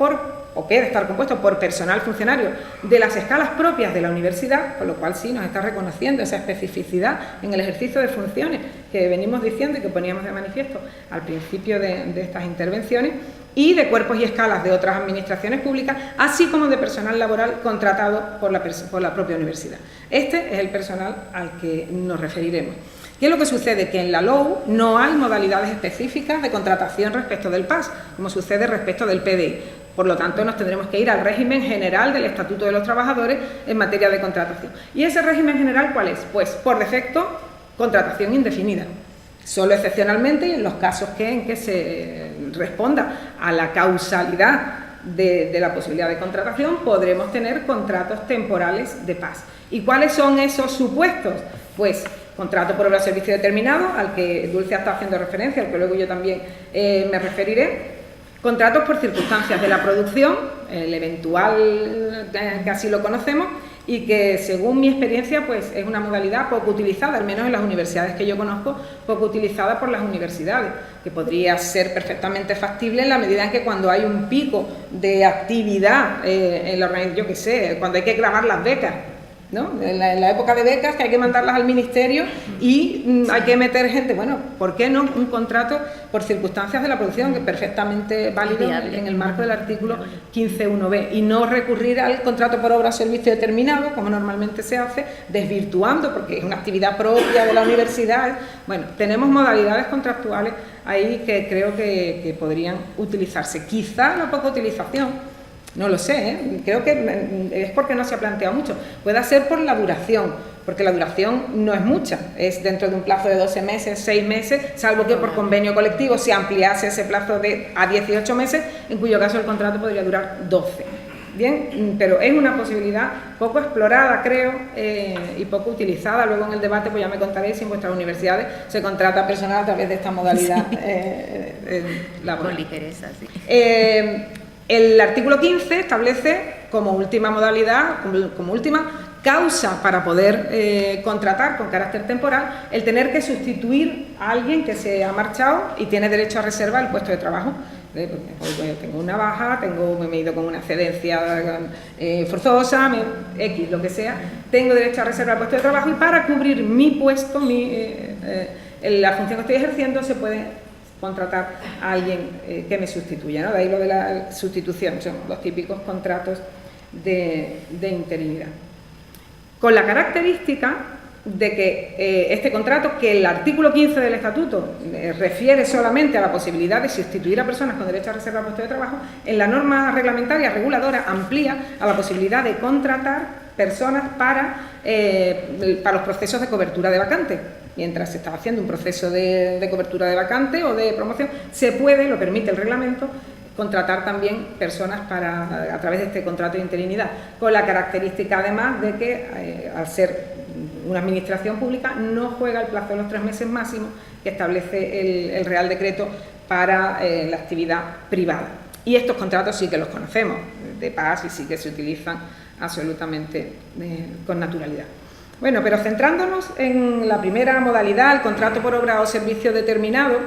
o puede estar compuesto por personal funcionario de las escalas propias de la universidad, con lo cual sí nos está reconociendo esa especificidad en el ejercicio de funciones que venimos diciendo y que poníamos de manifiesto al principio de estas intervenciones, y de cuerpos y escalas de otras administraciones públicas, así como de personal laboral contratado por la propia universidad. Este es el personal al que nos referiremos. ¿Qué es lo que sucede? Que en la LOU no hay modalidades específicas de contratación respecto del PAS, como sucede respecto del PDI. Por lo tanto, nos tendremos que ir al régimen general del Estatuto de los Trabajadores en materia de contratación. ¿Y ese régimen general cuál es? Pues, por defecto, contratación indefinida. Solo excepcionalmente, y en los casos en que se responda a la causalidad de la posibilidad de contratación, podremos tener contratos temporales de PAS. ¿Y cuáles son esos supuestos? Pues contrato por obra o servicio determinado, al que Dulce está haciendo referencia, al que luego yo también me referiré. Contratos por circunstancias de la producción, el eventual que así lo conocemos, y que, según mi experiencia, pues es una modalidad poco utilizada, al menos en las universidades que yo conozco, poco utilizada por las universidades, que podría ser perfectamente factible en la medida en que cuando hay un pico de actividad en la organización, yo qué sé, cuando hay que grabar las becas, ¿no? En la época de becas, que hay que mandarlas al ministerio y hay que meter gente, bueno, ¿por qué no un contrato por circunstancias de la producción, que es perfectamente válido en el marco del artículo 15.1b, y no recurrir al contrato por obra o servicio determinado, como normalmente se hace, desvirtuando, porque es una actividad propia de la universidad? Bueno, tenemos modalidades contractuales ahí que creo que podrían utilizarse. Quizá la poca utilización, no lo sé, creo que es porque no se ha planteado mucho. Puede ser por la duración, porque la duración no es mucha, es dentro de un plazo de 12 meses, 6 meses, salvo que por convenio colectivo se ampliase ese plazo a 18 meses, en cuyo caso el contrato podría durar 12. Bien, pero es una posibilidad poco explorada, creo, y poco utilizada. Luego en el debate pues ya me contaréis si en vuestras universidades se contrata personal a través de esta modalidad laboral. Con ligereza, sí. El artículo 15 establece como última modalidad, como última causa para poder contratar con carácter temporal, el tener que sustituir a alguien que se ha marchado y tiene derecho a reserva el puesto de trabajo. Pues, tengo una baja, me he ido con una excedencia forzosa, X, lo que sea, tengo derecho a reservar el puesto de trabajo, y para cubrir mi puesto, la función que estoy ejerciendo, se puede contratar a alguien que me sustituya, ¿no? De ahí lo de la sustitución, son los típicos contratos de interinidad. Con la característica de que este contrato, que el artículo 15 del Estatuto refiere solamente a la posibilidad de sustituir a personas con derecho a reserva de puesto de trabajo, en la norma reglamentaria reguladora amplía a la posibilidad de contratar personas para los procesos de cobertura de vacante. Mientras se está haciendo un proceso de cobertura de vacante o de promoción, se puede, lo permite el reglamento, contratar también personas a través de este contrato de interinidad, con la característica además de que al ser una administración pública no juega el plazo de los 3 meses máximos que establece el Real Decreto para la actividad privada. Y estos contratos sí que los conocemos de paz y sí que se utilizan absolutamente con naturalidad. Bueno, pero centrándonos en la primera modalidad, el contrato por obra o servicio determinado,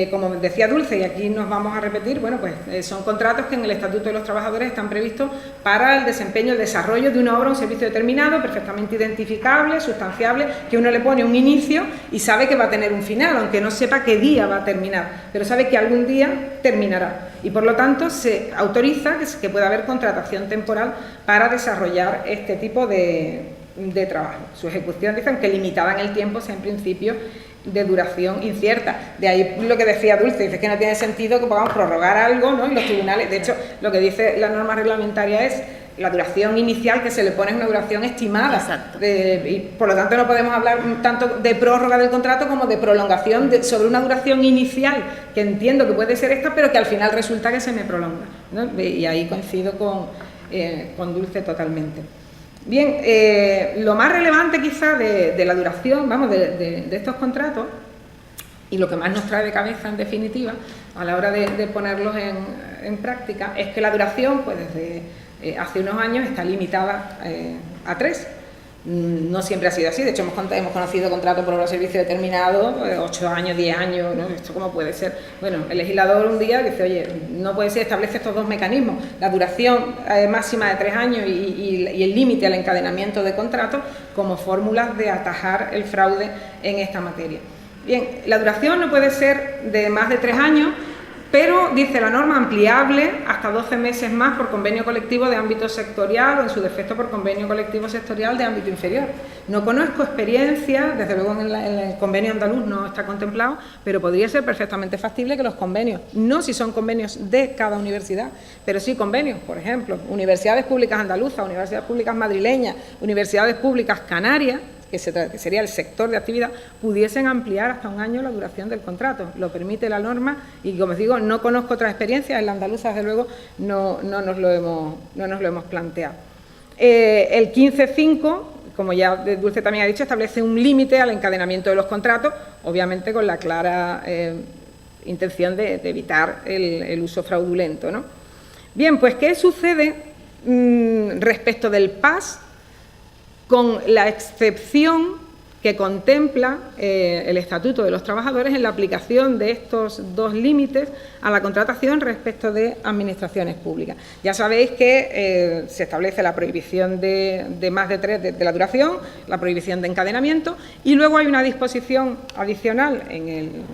como decía Dulce, y aquí nos vamos a repetir, bueno, pues son contratos que en el Estatuto de los Trabajadores están previstos para el desempeño, el desarrollo de una obra o un servicio determinado, perfectamente identificable, sustanciable, que uno le pone un inicio y sabe que va a tener un final, aunque no sepa qué día va a terminar, pero sabe que algún día terminará. Y por lo tanto se autoriza que pueda haber contratación temporal para desarrollar este tipo de trabajo. Su ejecución, dicen que limitada en el tiempo, sea en principio de duración incierta. De ahí lo que decía Dulce, dice que no tiene sentido que podamos prorrogar algo, ¿no? Y los tribunales, de hecho, lo que dice la norma reglamentaria es la duración inicial que se le pone es una duración estimada. Exacto. Y por lo tanto no podemos hablar tanto de prórroga del contrato como de prolongación sobre una duración inicial, que entiendo que puede ser esta, pero que al final resulta que se me prolonga, ¿no? Y ahí coincido con Dulce totalmente. Bien, lo más relevante quizá de la duración, vamos, de estos contratos, y lo que más nos trae de cabeza en definitiva a la hora de ponerlos en práctica, es que la duración, pues desde hace unos años está limitada a 3. No siempre ha sido así, de hecho hemos conocido contratos por obra o servicio determinado, 8 años, 10 años, ¿no? ¿Esto cómo puede ser? Bueno, el legislador un día dice, oye, no puede ser, establece estos dos mecanismos, la duración máxima de 3 años y el límite al encadenamiento de contratos como fórmulas de atajar el fraude en esta materia. Bien, la duración no puede ser de más de 3 años, pero dice la norma ampliable hasta 12 meses más por convenio colectivo de ámbito sectorial o en su defecto por convenio colectivo sectorial de ámbito inferior. No conozco experiencia, desde luego en el convenio andaluz no está contemplado, pero podría ser perfectamente factible que los convenios, no si son convenios de cada universidad, pero sí convenios, por ejemplo, universidades públicas andaluzas, universidades públicas madrileñas, universidades públicas canarias, que sería el sector de actividad, pudiesen ampliar hasta 1 año la duración del contrato. Lo permite la norma y, como os digo, no conozco otra experiencia, en la andaluza, desde luego, no nos lo hemos planteado. El 15.5, como ya Dulce también ha dicho, establece un límite al encadenamiento de los contratos, obviamente con la clara intención de evitar el uso fraudulento, ¿no? Bien, pues, ¿qué sucede respecto del PAS con la excepción que contempla el Estatuto de los Trabajadores en la aplicación de estos dos límites a la contratación respecto de administraciones públicas. Ya sabéis que se establece la prohibición de más de 3 de la duración, la prohibición de encadenamiento, y luego hay una disposición adicional en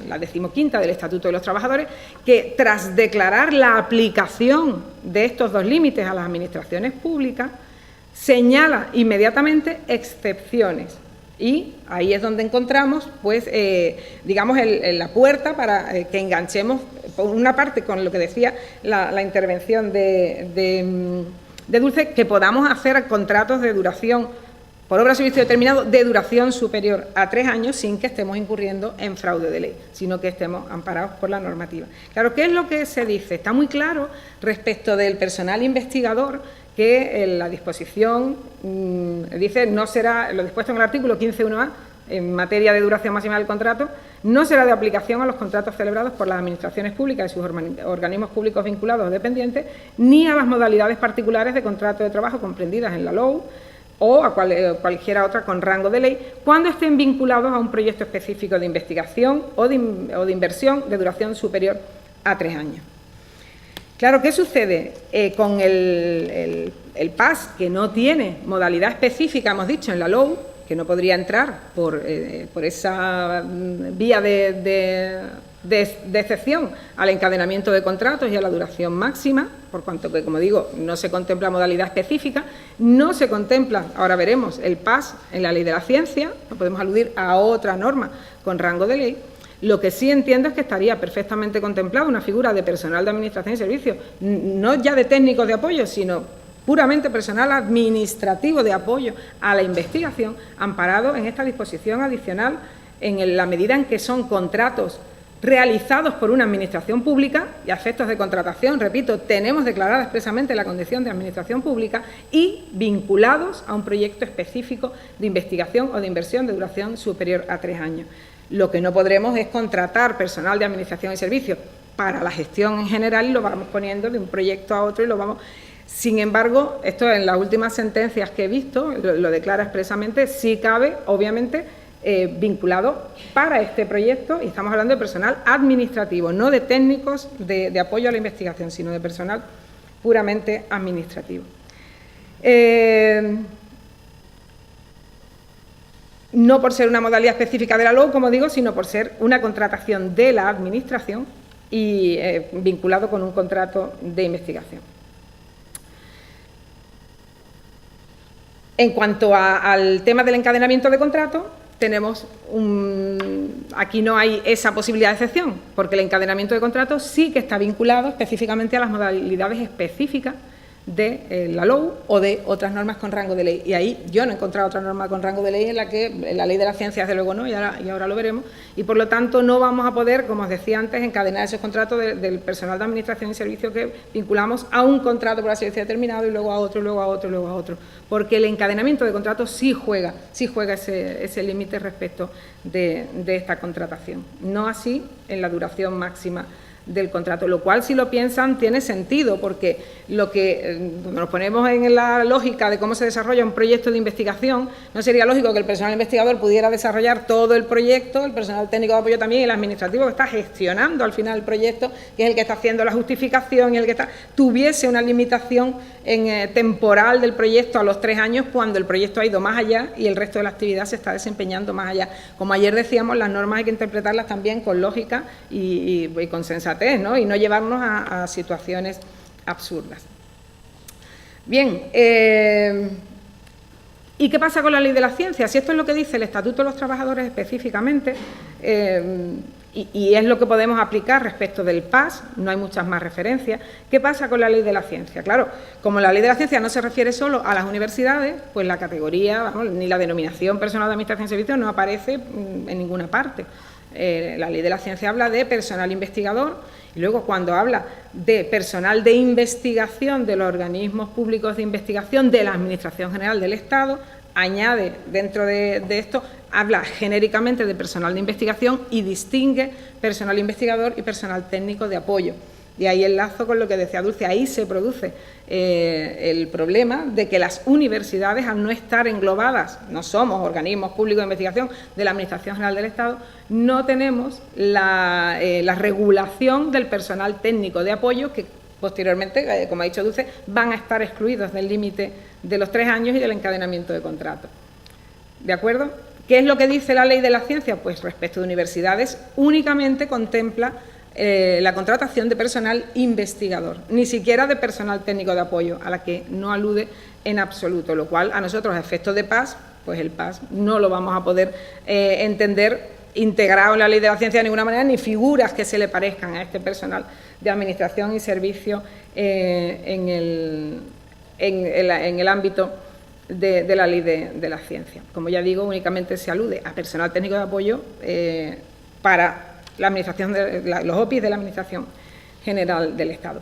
la 15ª del Estatuto de los Trabajadores que, tras declarar la aplicación de estos dos límites a las administraciones públicas, señala inmediatamente excepciones. Y ahí es donde encontramos, pues, digamos, la puerta para que enganchemos, por una parte, con lo que decía la intervención de Dulce, que podamos hacer contratos de duración por obra o servicio determinado de duración superior a 3 años sin que estemos incurriendo en fraude de ley, sino que estemos amparados por la normativa. Claro, ¿qué es lo que se dice? Está muy claro respecto del personal investigador que la disposición dice no será, lo dispuesto en el artículo 15.1a, en materia de duración máxima del contrato, no será de aplicación a los contratos celebrados por las administraciones públicas y sus organismos públicos vinculados o dependientes, ni a las modalidades particulares de contrato de trabajo comprendidas en la LOU o a cualquiera otra con rango de ley, cuando estén vinculados a un proyecto específico de investigación o de inversión de duración superior a 3 años. Claro, ¿qué sucede? Con el PAS, que no tiene modalidad específica, hemos dicho, en la LOU, que no podría entrar por esa vía de excepción al encadenamiento de contratos y a la duración máxima, por cuanto que, como digo, no se contempla modalidad específica, no se contempla, ahora veremos, el PAS en la Ley de la Ciencia, no podemos aludir a otra norma con rango de ley. Lo que sí entiendo es que estaría perfectamente contemplada una figura de personal de administración y servicios, no ya de técnicos de apoyo, sino puramente personal administrativo de apoyo a la investigación, amparado en esta disposición adicional en la medida en que son contratos realizados por una administración pública y a efectos de contratación, repito, tenemos declarada expresamente la condición de administración pública y vinculados a un proyecto específico de investigación o de inversión de duración superior a 3 años. Lo que no podremos es contratar personal de administración y servicios para la gestión en general y lo vamos poniendo de un proyecto a otro y lo vamos... Sin embargo, esto en las últimas sentencias que he visto, lo declara expresamente, sí cabe, obviamente, vinculado para este proyecto, y estamos hablando de personal administrativo, no de técnicos de apoyo a la investigación, sino de personal puramente administrativo. No por ser una modalidad específica de la LOU, como digo, sino por ser una contratación de la Administración y vinculado con un contrato de investigación. En cuanto al tema del encadenamiento de contrato, tenemos aquí no hay esa posibilidad de excepción, porque el encadenamiento de contrato sí que está vinculado específicamente a las modalidades específicas de la LOU o de otras normas con rango de ley. Y ahí yo no he encontrado otra norma con rango de ley en la que la Ley de la Ciencia, desde luego no, y ahora lo veremos, y por lo tanto no vamos a poder, como os decía antes, encadenar esos contratos del personal de administración y servicio que vinculamos a un contrato por servicio determinado y luego a otro, y luego a otro, y luego a otro, porque el encadenamiento de contratos sí juega ese límite respecto de esta contratación, no así en la duración máxima del contrato, lo cual, si lo piensan, tiene sentido, porque cuando nos ponemos en la lógica de cómo se desarrolla un proyecto de investigación, no sería lógico que el personal investigador pudiera desarrollar todo el proyecto, el personal técnico de apoyo también, y el administrativo que está gestionando al final el proyecto, que es el que está haciendo la justificación y el que tuviese una limitación temporal del proyecto a los 3 años, cuando el proyecto ha ido más allá y el resto de la actividad se está desempeñando más allá. Como ayer decíamos, las normas hay que interpretarlas también con lógica y con sensatez, ¿no? Y no llevarnos a situaciones absurdas. Bien, ¿y qué pasa con la Ley de la Ciencia? Si esto es lo que dice el Estatuto de los Trabajadores específicamente, y es lo que podemos aplicar respecto del PAS, no hay muchas más referencias. ¿Qué pasa con la Ley de la Ciencia? Claro, como la Ley de la Ciencia no se refiere solo a las universidades, pues la categoría, ni la denominación personal de administración y servicios no aparece en ninguna parte. La Ley de la Ciencia habla de personal investigador y luego cuando habla de personal de investigación de los organismos públicos de investigación de la Administración General del Estado, añade dentro de esto, habla genéricamente de personal de investigación y distingue personal investigador y personal técnico de apoyo. Y ahí enlazo con lo que decía Dulce, ahí se produce el problema de que las universidades, al no estar englobadas, no somos organismos públicos de investigación de la Administración General del Estado, no tenemos la regulación del personal técnico de apoyo que posteriormente, como ha dicho Dulce, van a estar excluidos del límite de los 3 años y del encadenamiento de contrato. ¿De acuerdo? ¿Qué es lo que dice la Ley de la Ciencia? Pues respecto de universidades únicamente contempla la contratación de personal investigador, ni siquiera de personal técnico de apoyo, a la que no alude en absoluto, lo cual a nosotros, a efectos de PAS, pues el PAS no lo vamos a poder entender integrado en la Ley de la Ciencia de ninguna manera, ni figuras que se le parezcan a este personal de administración y servicio en el ámbito de la Ley de la Ciencia. Como ya digo, únicamente se alude a personal técnico de apoyo para la administración los OPIs de la Administración General del Estado.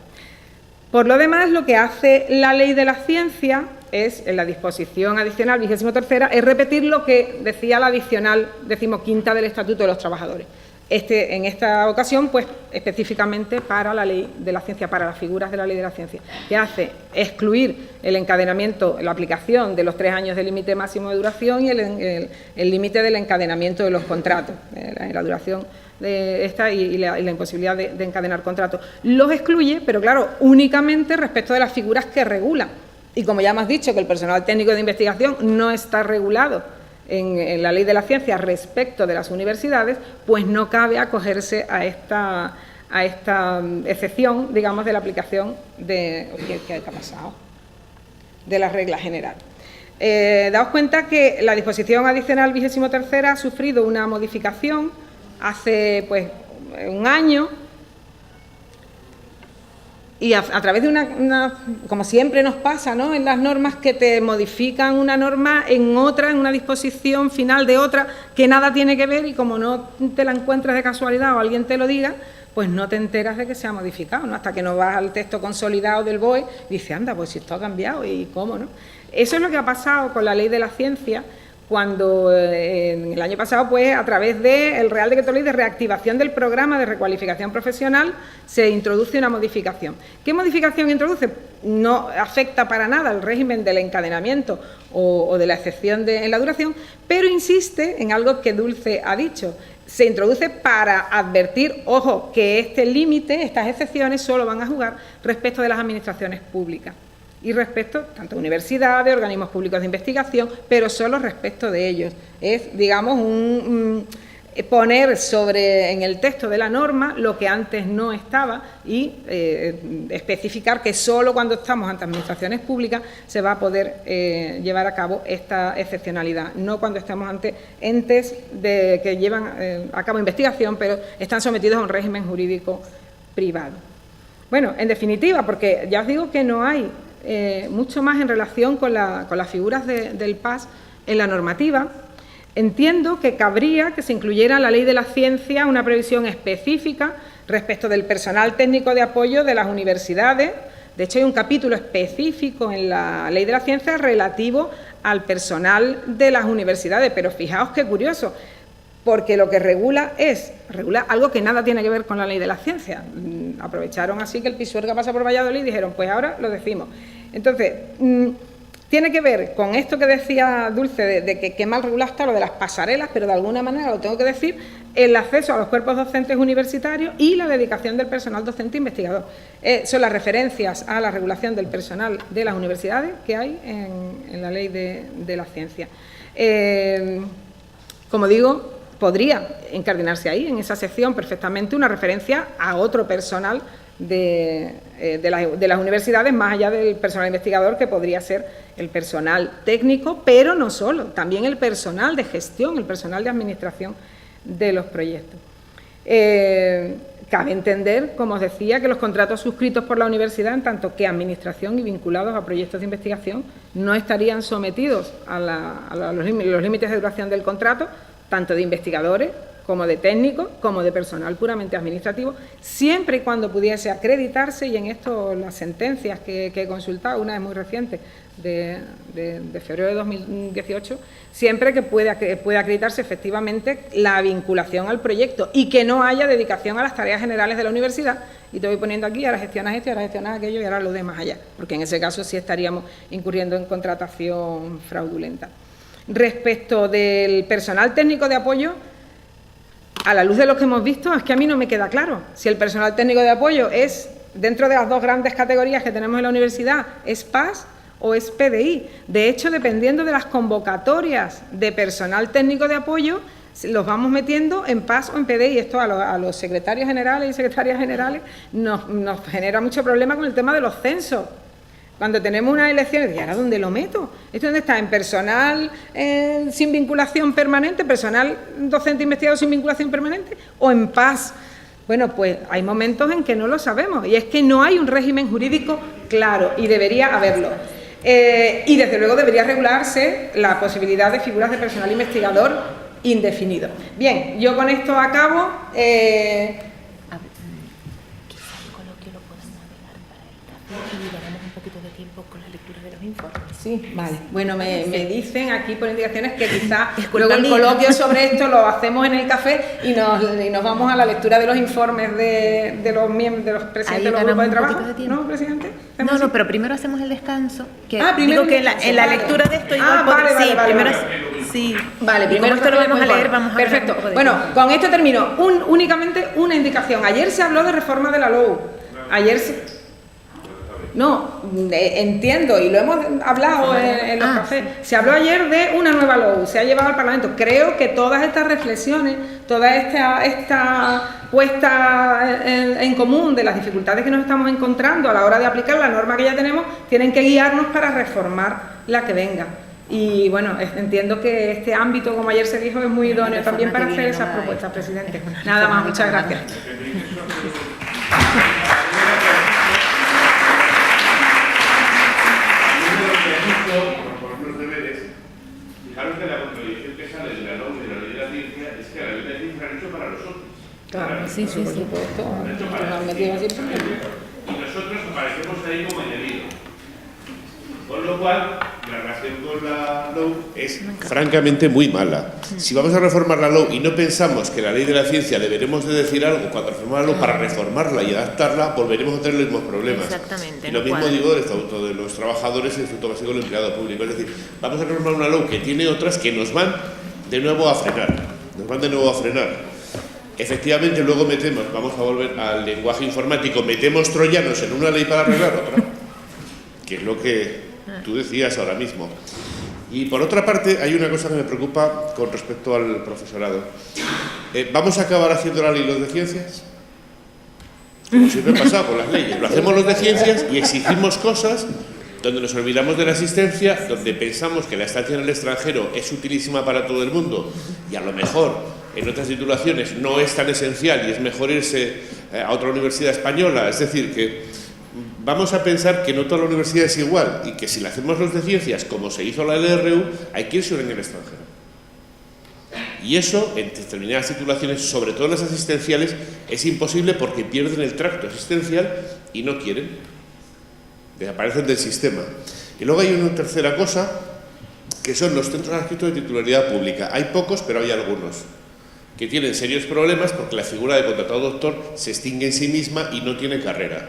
Por lo demás, lo que hace la Ley de la Ciencia es, en la disposición adicional 23ª, es repetir lo que decía la adicional 15ª del Estatuto de los Trabajadores. En esta ocasión, pues, específicamente para la Ley de la Ciencia, para las figuras de la Ley de la Ciencia, que hace excluir el encadenamiento, la aplicación de los 3 años de límite máximo de duración y el límite del encadenamiento de los contratos, la duración de esta y la imposibilidad de encadenar contratos. Los excluye, pero claro, únicamente respecto de las figuras que regulan. Y como ya hemos dicho que el personal técnico de investigación no está regulado en la Ley de la Ciencia respecto de las universidades, pues no cabe acogerse a esta excepción, digamos, de la aplicación ¿qué ha pasado? De la regla general. Daos cuenta que la disposición adicional 23ª ha sufrido una modificación hace pues un año, y a través de como siempre nos pasa, ¿no?, en las normas, que te modifican una norma en otra, en una disposición final de otra, que nada tiene que ver, y como no te la encuentras de casualidad o alguien te lo diga, pues no te enteras de que se ha modificado, ¿no?, hasta que no vas al texto consolidado del BOE y dices, anda, pues si esto ha cambiado, ¿y cómo, no? Eso es lo que ha pasado con la Ley de la Ciencia, cuando en el año pasado, pues a través del Real Decreto Ley de reactivación del programa de recualificación profesional, se introduce una modificación. ¿Qué modificación introduce? No afecta para nada el régimen del encadenamiento o de la excepción en la duración, pero insiste en algo que Dulce ha dicho. Se introduce para advertir, ojo, que este límite, estas excepciones, solo van a jugar respecto de las administraciones públicas. Y respecto, tanto a universidades, organismos públicos de investigación, pero solo respecto de ellos. Es, digamos, poner en el texto de la norma lo que antes no estaba y especificar que solo cuando estamos ante administraciones públicas se va a poder llevar a cabo esta excepcionalidad, no cuando estamos ante entes que llevan a cabo investigación, pero están sometidos a un régimen jurídico privado. Bueno, en definitiva, porque ya os digo que no hay mucho más en relación con las figuras del PAS en la normativa. Entiendo que cabría que se incluyera en la Ley de la Ciencia una previsión específica respecto del personal técnico de apoyo de las universidades. De hecho, hay un capítulo específico en la Ley de la Ciencia relativo al personal de las universidades, pero fijaos qué curioso, porque lo que regula algo que nada tiene que ver con la Ley de la Ciencia. Aprovecharon así que el Pisuerga pasa por Valladolid y dijeron, pues ahora lo decimos. Entonces, tiene que ver con esto que decía Dulce, de que mal regulado está lo de las pasarelas, pero de alguna manera lo tengo que decir, el acceso a los cuerpos docentes universitarios y la dedicación del personal docente investigador. Son las referencias a la regulación del personal de las universidades que hay en la Ley de la Ciencia. Como digo, podría incardinarse ahí, en esa sección, perfectamente una referencia a otro personal de las universidades, más allá del personal investigador, que podría ser el personal técnico, pero no solo, también el personal de gestión, el personal de administración de los proyectos. Cabe entender, como os decía, que los contratos suscritos por la universidad, en tanto que administración y vinculados a proyectos de investigación, no estarían sometidos a los límites de duración del contrato, tanto de investigadores como de técnicos, como de personal puramente administrativo, siempre y cuando pudiese acreditarse, y en esto las sentencias que he consultado, una es muy reciente, de febrero de 2018, siempre que pueda acreditarse efectivamente la vinculación al proyecto y que no haya dedicación a las tareas generales de la universidad. Y te voy poniendo aquí, ahora gestionas esto, ahora gestionas aquello y ahora lo de más allá, porque en ese caso sí estaríamos incurriendo en contratación fraudulenta. Respecto del personal técnico de apoyo, a la luz de lo que hemos visto, es que a mí no me queda claro si el personal técnico de apoyo es, dentro de las dos grandes categorías que tenemos en la universidad, es PAS o es PDI. De hecho, dependiendo de las convocatorias de personal técnico de apoyo, los vamos metiendo en PAS o en PDI. Esto a los secretarios generales y secretarias generales nos genera mucho problema con el tema de los censos. Cuando tenemos unas elecciones, ¿y ahora dónde lo meto? ¿Esto dónde está? ¿En personal sin vinculación permanente, personal docente investigador sin vinculación permanente o en PAS? Bueno, pues hay momentos en que no lo sabemos y es que no hay un régimen jurídico claro y debería haberlo. Y desde luego debería regularse la posibilidad de figuras de personal investigador indefinido. Bien, yo con esto acabo. Quizá el coloquio lo podemos dejar para el café y ganamos un poquito de tiempo con la lectura de los informes. Sí, vale. Bueno, me dicen aquí por indicaciones que quizá luego el coloquio sobre esto lo hacemos en el café y nos vamos a la lectura de los informes de los miembros, de los presidentes de los grupos de trabajo. ¿No, presidente? No, pero primero hacemos el descanso. Primero digo que en la lectura de esto igual primero esto lo vamos a leer, vamos a ver. Perfecto. Bueno, con esto termino. Únicamente una indicación. Ayer se habló de reforma de la LOU. Entiendo, y lo hemos hablado en los cafés. Se habló ayer de una nueva LOU, se ha llevado al Parlamento. Creo que todas estas reflexiones, toda esta puesta en común de las dificultades que nos estamos encontrando a la hora de aplicar la norma que ya tenemos, tienen que guiarnos para reformar la que venga. Y bueno, entiendo que este ámbito, como ayer se dijo, es muy idóneo también para hacer esas propuestas, presidente. Nada más, muchas gracias. Por los deberes, fijaros que la contradicción que sale de la LOU y de la ley de la ciencia es que la ley de la ciencia la han hecho para los otros. Claro, sí, por supuesto. Y nosotros aparecemos ahí como añadido. Con lo cual, la relación con la LOU es francamente muy mala. Si vamos a reformar la LOU y no pensamos que la ley de la ciencia deberemos de decir algo cuando reformamos la LOU para reformarla y adaptarla, volveremos a tener los mismos problemas. Exactamente. Y lo mismo digo del Estatuto de los Trabajadores y el Estatuto Básico del Empleado Público. Es decir, vamos a reformar una LOU que tiene otras que nos van de nuevo a frenar. Efectivamente, luego vamos a volver al lenguaje informático, metemos troyanos en una ley para arreglar otra, que es lo que tú decías ahora mismo. Y por otra parte, hay una cosa que me preocupa con respecto al profesorado. ¿Vamos a acabar haciendo la ley los de ciencias? Como siempre ha pasado con las leyes. Lo hacemos los de ciencias y exigimos cosas donde nos olvidamos de la asistencia, donde pensamos que la estancia en el extranjero es utilísima para todo el mundo y a lo mejor en otras titulaciones no es tan esencial y es mejor irse a otra universidad española. Es decir, que vamos a pensar que no toda la universidad es igual y que si la hacemos los de ciencias, como se hizo la LRU, hay que irse en el extranjero. Y eso, en determinadas titulaciones, sobre todo las asistenciales, es imposible porque pierden el tracto asistencial y no quieren. Desaparecen del sistema. Y luego hay una tercera cosa, que son los centros adscritos de titularidad pública. Hay pocos, pero hay algunos que tienen serios problemas porque la figura de contratado doctor se extingue en sí misma y no tiene carrera.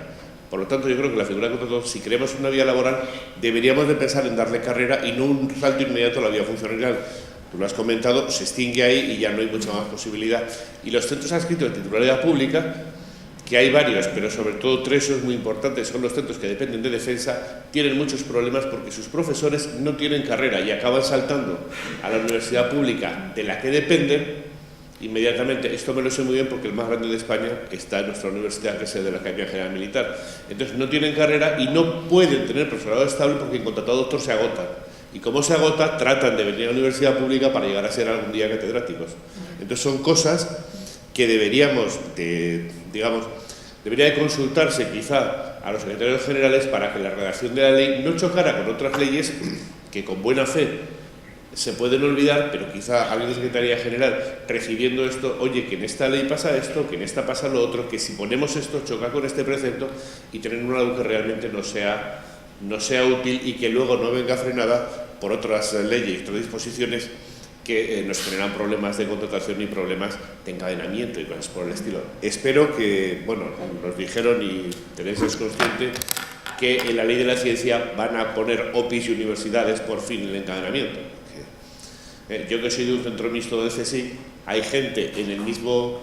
Por lo tanto, yo creo que la figura de contratado, si queremos una vía laboral, deberíamos de pensar en darle carrera y no un salto inmediato a la vía funcionarial. Tú lo has comentado, se extingue ahí y ya no hay mucha más posibilidad. Y los centros adscritos de titularidad pública, que hay varios, pero sobre todo tres son muy importantes, son los centros que dependen de defensa, tienen muchos problemas porque sus profesores no tienen carrera y acaban saltando a la universidad pública de la que dependen inmediatamente. Esto me lo sé muy bien porque el más grande de España está en nuestra universidad, que es el de la Academia General Militar. Entonces no tienen carrera y no pueden tener profesorado estable porque en contratado doctor se agotan. Y como se agota, tratan de venir a la universidad pública para llegar a ser algún día catedráticos. Entonces son cosas que deberíamos debería de consultarse quizá a los secretarios generales para que la redacción de la ley no chocara con otras leyes que con buena fe se pueden olvidar, pero quizá alguien de Secretaría General recibiendo esto, oye, que en esta ley pasa esto, que en esta pasa lo otro, que si ponemos esto choca con este precepto, y tener una ley que realmente no sea útil y que luego no venga frenada por otras leyes y otras disposiciones que nos generan problemas de contratación y problemas de encadenamiento y cosas por el estilo. Espero que, bueno, nos dijeron y Teresa es consciente que en la ley de la ciencia van a poner OPIs y universidades por fin el encadenamiento. Yo que soy de un centro mixto del CSIC, hay gente en el mismo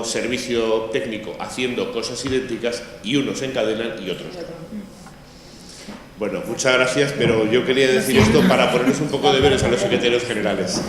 servicio técnico haciendo cosas idénticas y unos encadenan y otros no. Bueno, muchas gracias, pero yo quería decir esto para ponernos un poco de deberes a los secretarios generales.